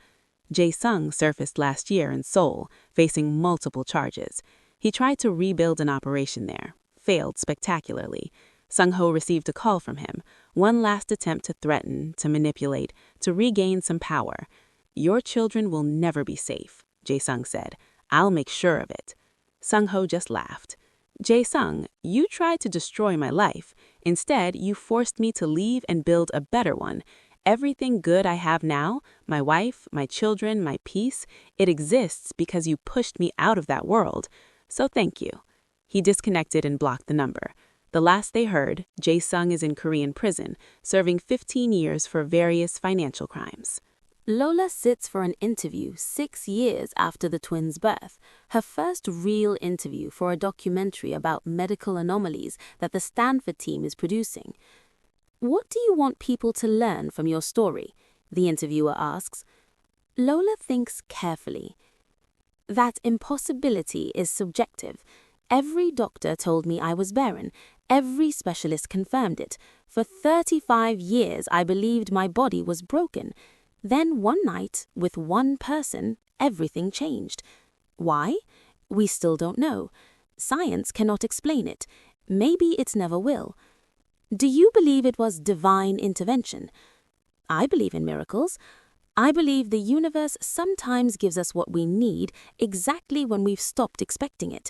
Jae-sung surfaced last year in Seoul, facing multiple charges. He tried to rebuild an operation there. Failed spectacularly. Sung-ho received a call from him, one last attempt to threaten, to manipulate, to regain some power. "Your children will never be safe," Jae-sung said. "I'll make sure of it." Sung-ho just laughed. "Jae-sung, you tried to destroy my life. Instead, you forced me to leave and build a better one. Everything good I have now, my wife, my children, my peace, it exists because you pushed me out of that world. So thank you." He disconnected and blocked the number. The last they heard, Jae-sung is in Korean prison, serving 15 years for various financial crimes. Lola sits for an interview 6 years after the twins' birth, her first real interview for a documentary about medical anomalies that the Stanford team is producing. "What do you want people to learn from your story?" the interviewer asks. Lola thinks carefully. "That impossibility is subjective. Every doctor told me I was barren. Every specialist confirmed it. For 35 years, I believed my body was broken. Then one night, with one person, everything changed. Why? We still don't know. Science cannot explain it. Maybe it never will. Do you believe it was divine intervention? I believe in miracles. I believe the universe sometimes gives us what we need exactly when we've stopped expecting it.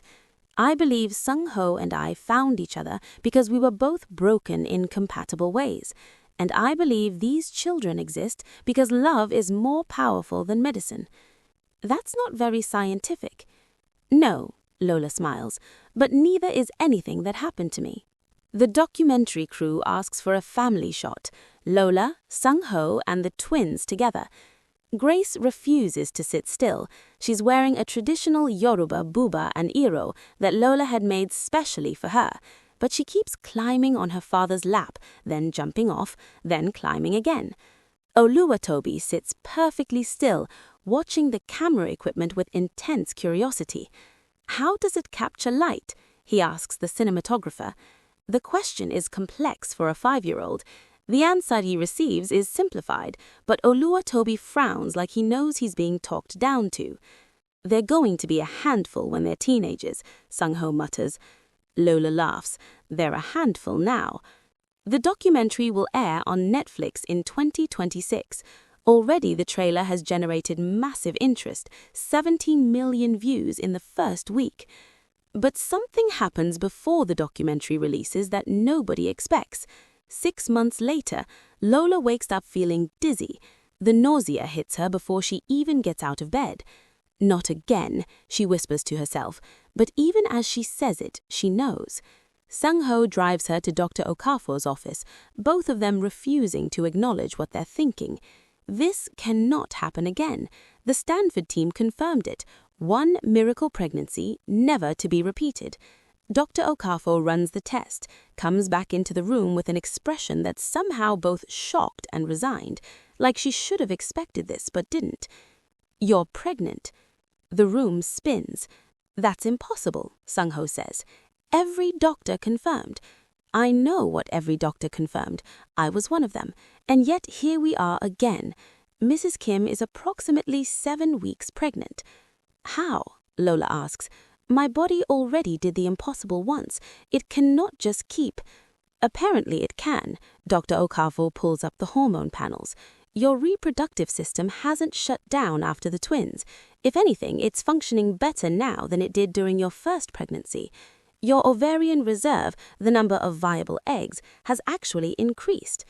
I believe Sung-ho and I found each other because we were both broken in compatible ways. And I believe these children exist because love is more powerful than medicine. That's not very scientific." "No," Lola smiles, "but neither is anything that happened to me." The documentary crew asks for a family shot, Lola, Sung-ho, and the twins together. Grace refuses to sit still. She's wearing a traditional Yoruba buba and iro that Lola had made specially for her, but she keeps climbing on her father's lap, then jumping off, then climbing again. Oluwatobi sits perfectly still, watching the camera equipment with intense curiosity. "How does it capture light?" he asks the cinematographer. The question is complex for a 5-year-old. The answer he receives is simplified, but Oluwatobi frowns like he knows he's being talked down to. "They're going to be a handful when they're teenagers," Sung-ho mutters. Lola laughs. "They're a handful now." The documentary will air on Netflix in 2026. Already the trailer has generated massive interest, 70 million views in the first week. But something happens before the documentary releases that nobody expects. 6 months later, Lola wakes up feeling dizzy. The nausea hits her before she even gets out of bed. "Not again," she whispers to herself, but even as she says it, she knows. Sung-ho drives her to Dr. Okafor's office, both of them refusing to acknowledge what they're thinking. This cannot happen again. The Stanford team confirmed it. One miracle pregnancy, never to be repeated. Dr. Okafor runs the test, comes back into the room with an expression that's somehow both shocked and resigned, like she should have expected this but didn't. "You're pregnant." The room spins. "That's impossible," Sung-ho says. Every doctor confirmed. I know what every doctor confirmed. I was one of them. And yet here we are again. Mrs. Kim is approximately 7 weeks pregnant. How? Lola asks. My body already did the impossible once. It cannot just keep. Apparently it can. Dr. Okafor pulls up the hormone panels. Your reproductive system hasn't shut down after the twins. If anything, it's functioning better now than it did during your first pregnancy. Your ovarian reserve, the number of viable eggs, has actually increased.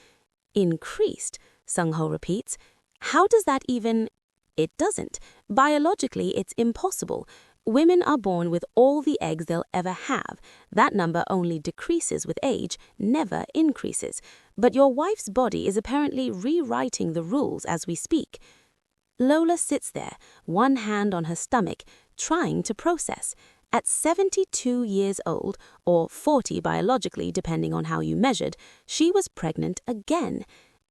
Increased, Sung-ho repeats. How does that even... It doesn't. Biologically, it's impossible. Women are born with all the eggs they'll ever have. That number only decreases with age, never increases. But your wife's body is apparently rewriting the rules as we speak. Lola sits there, one hand on her stomach, trying to process. At 72 years old, or 40 biologically depending on how you measured, she was pregnant again.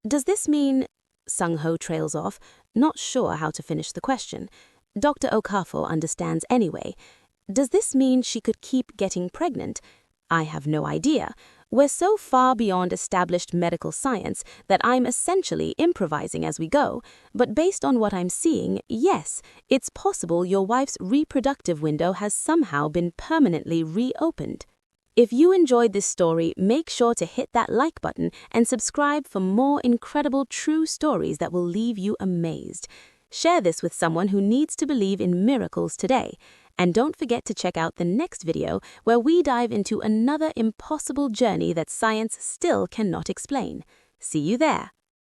Does this mean... Sung-ho trails off, not sure how to finish the question. Dr. Okafor understands anyway. Does this mean she could keep getting pregnant? I have no idea. We're so far beyond established medical science that I'm essentially improvising as we go, but based on what I'm seeing, yes, it's possible your wife's reproductive window has somehow been permanently reopened. If you enjoyed this story, make sure to hit that like button and subscribe for more incredible true stories that will leave you amazed. Share this with someone who needs to believe in miracles today. And don't forget to check out the next video where we dive into another impossible journey that science still cannot explain. See you there.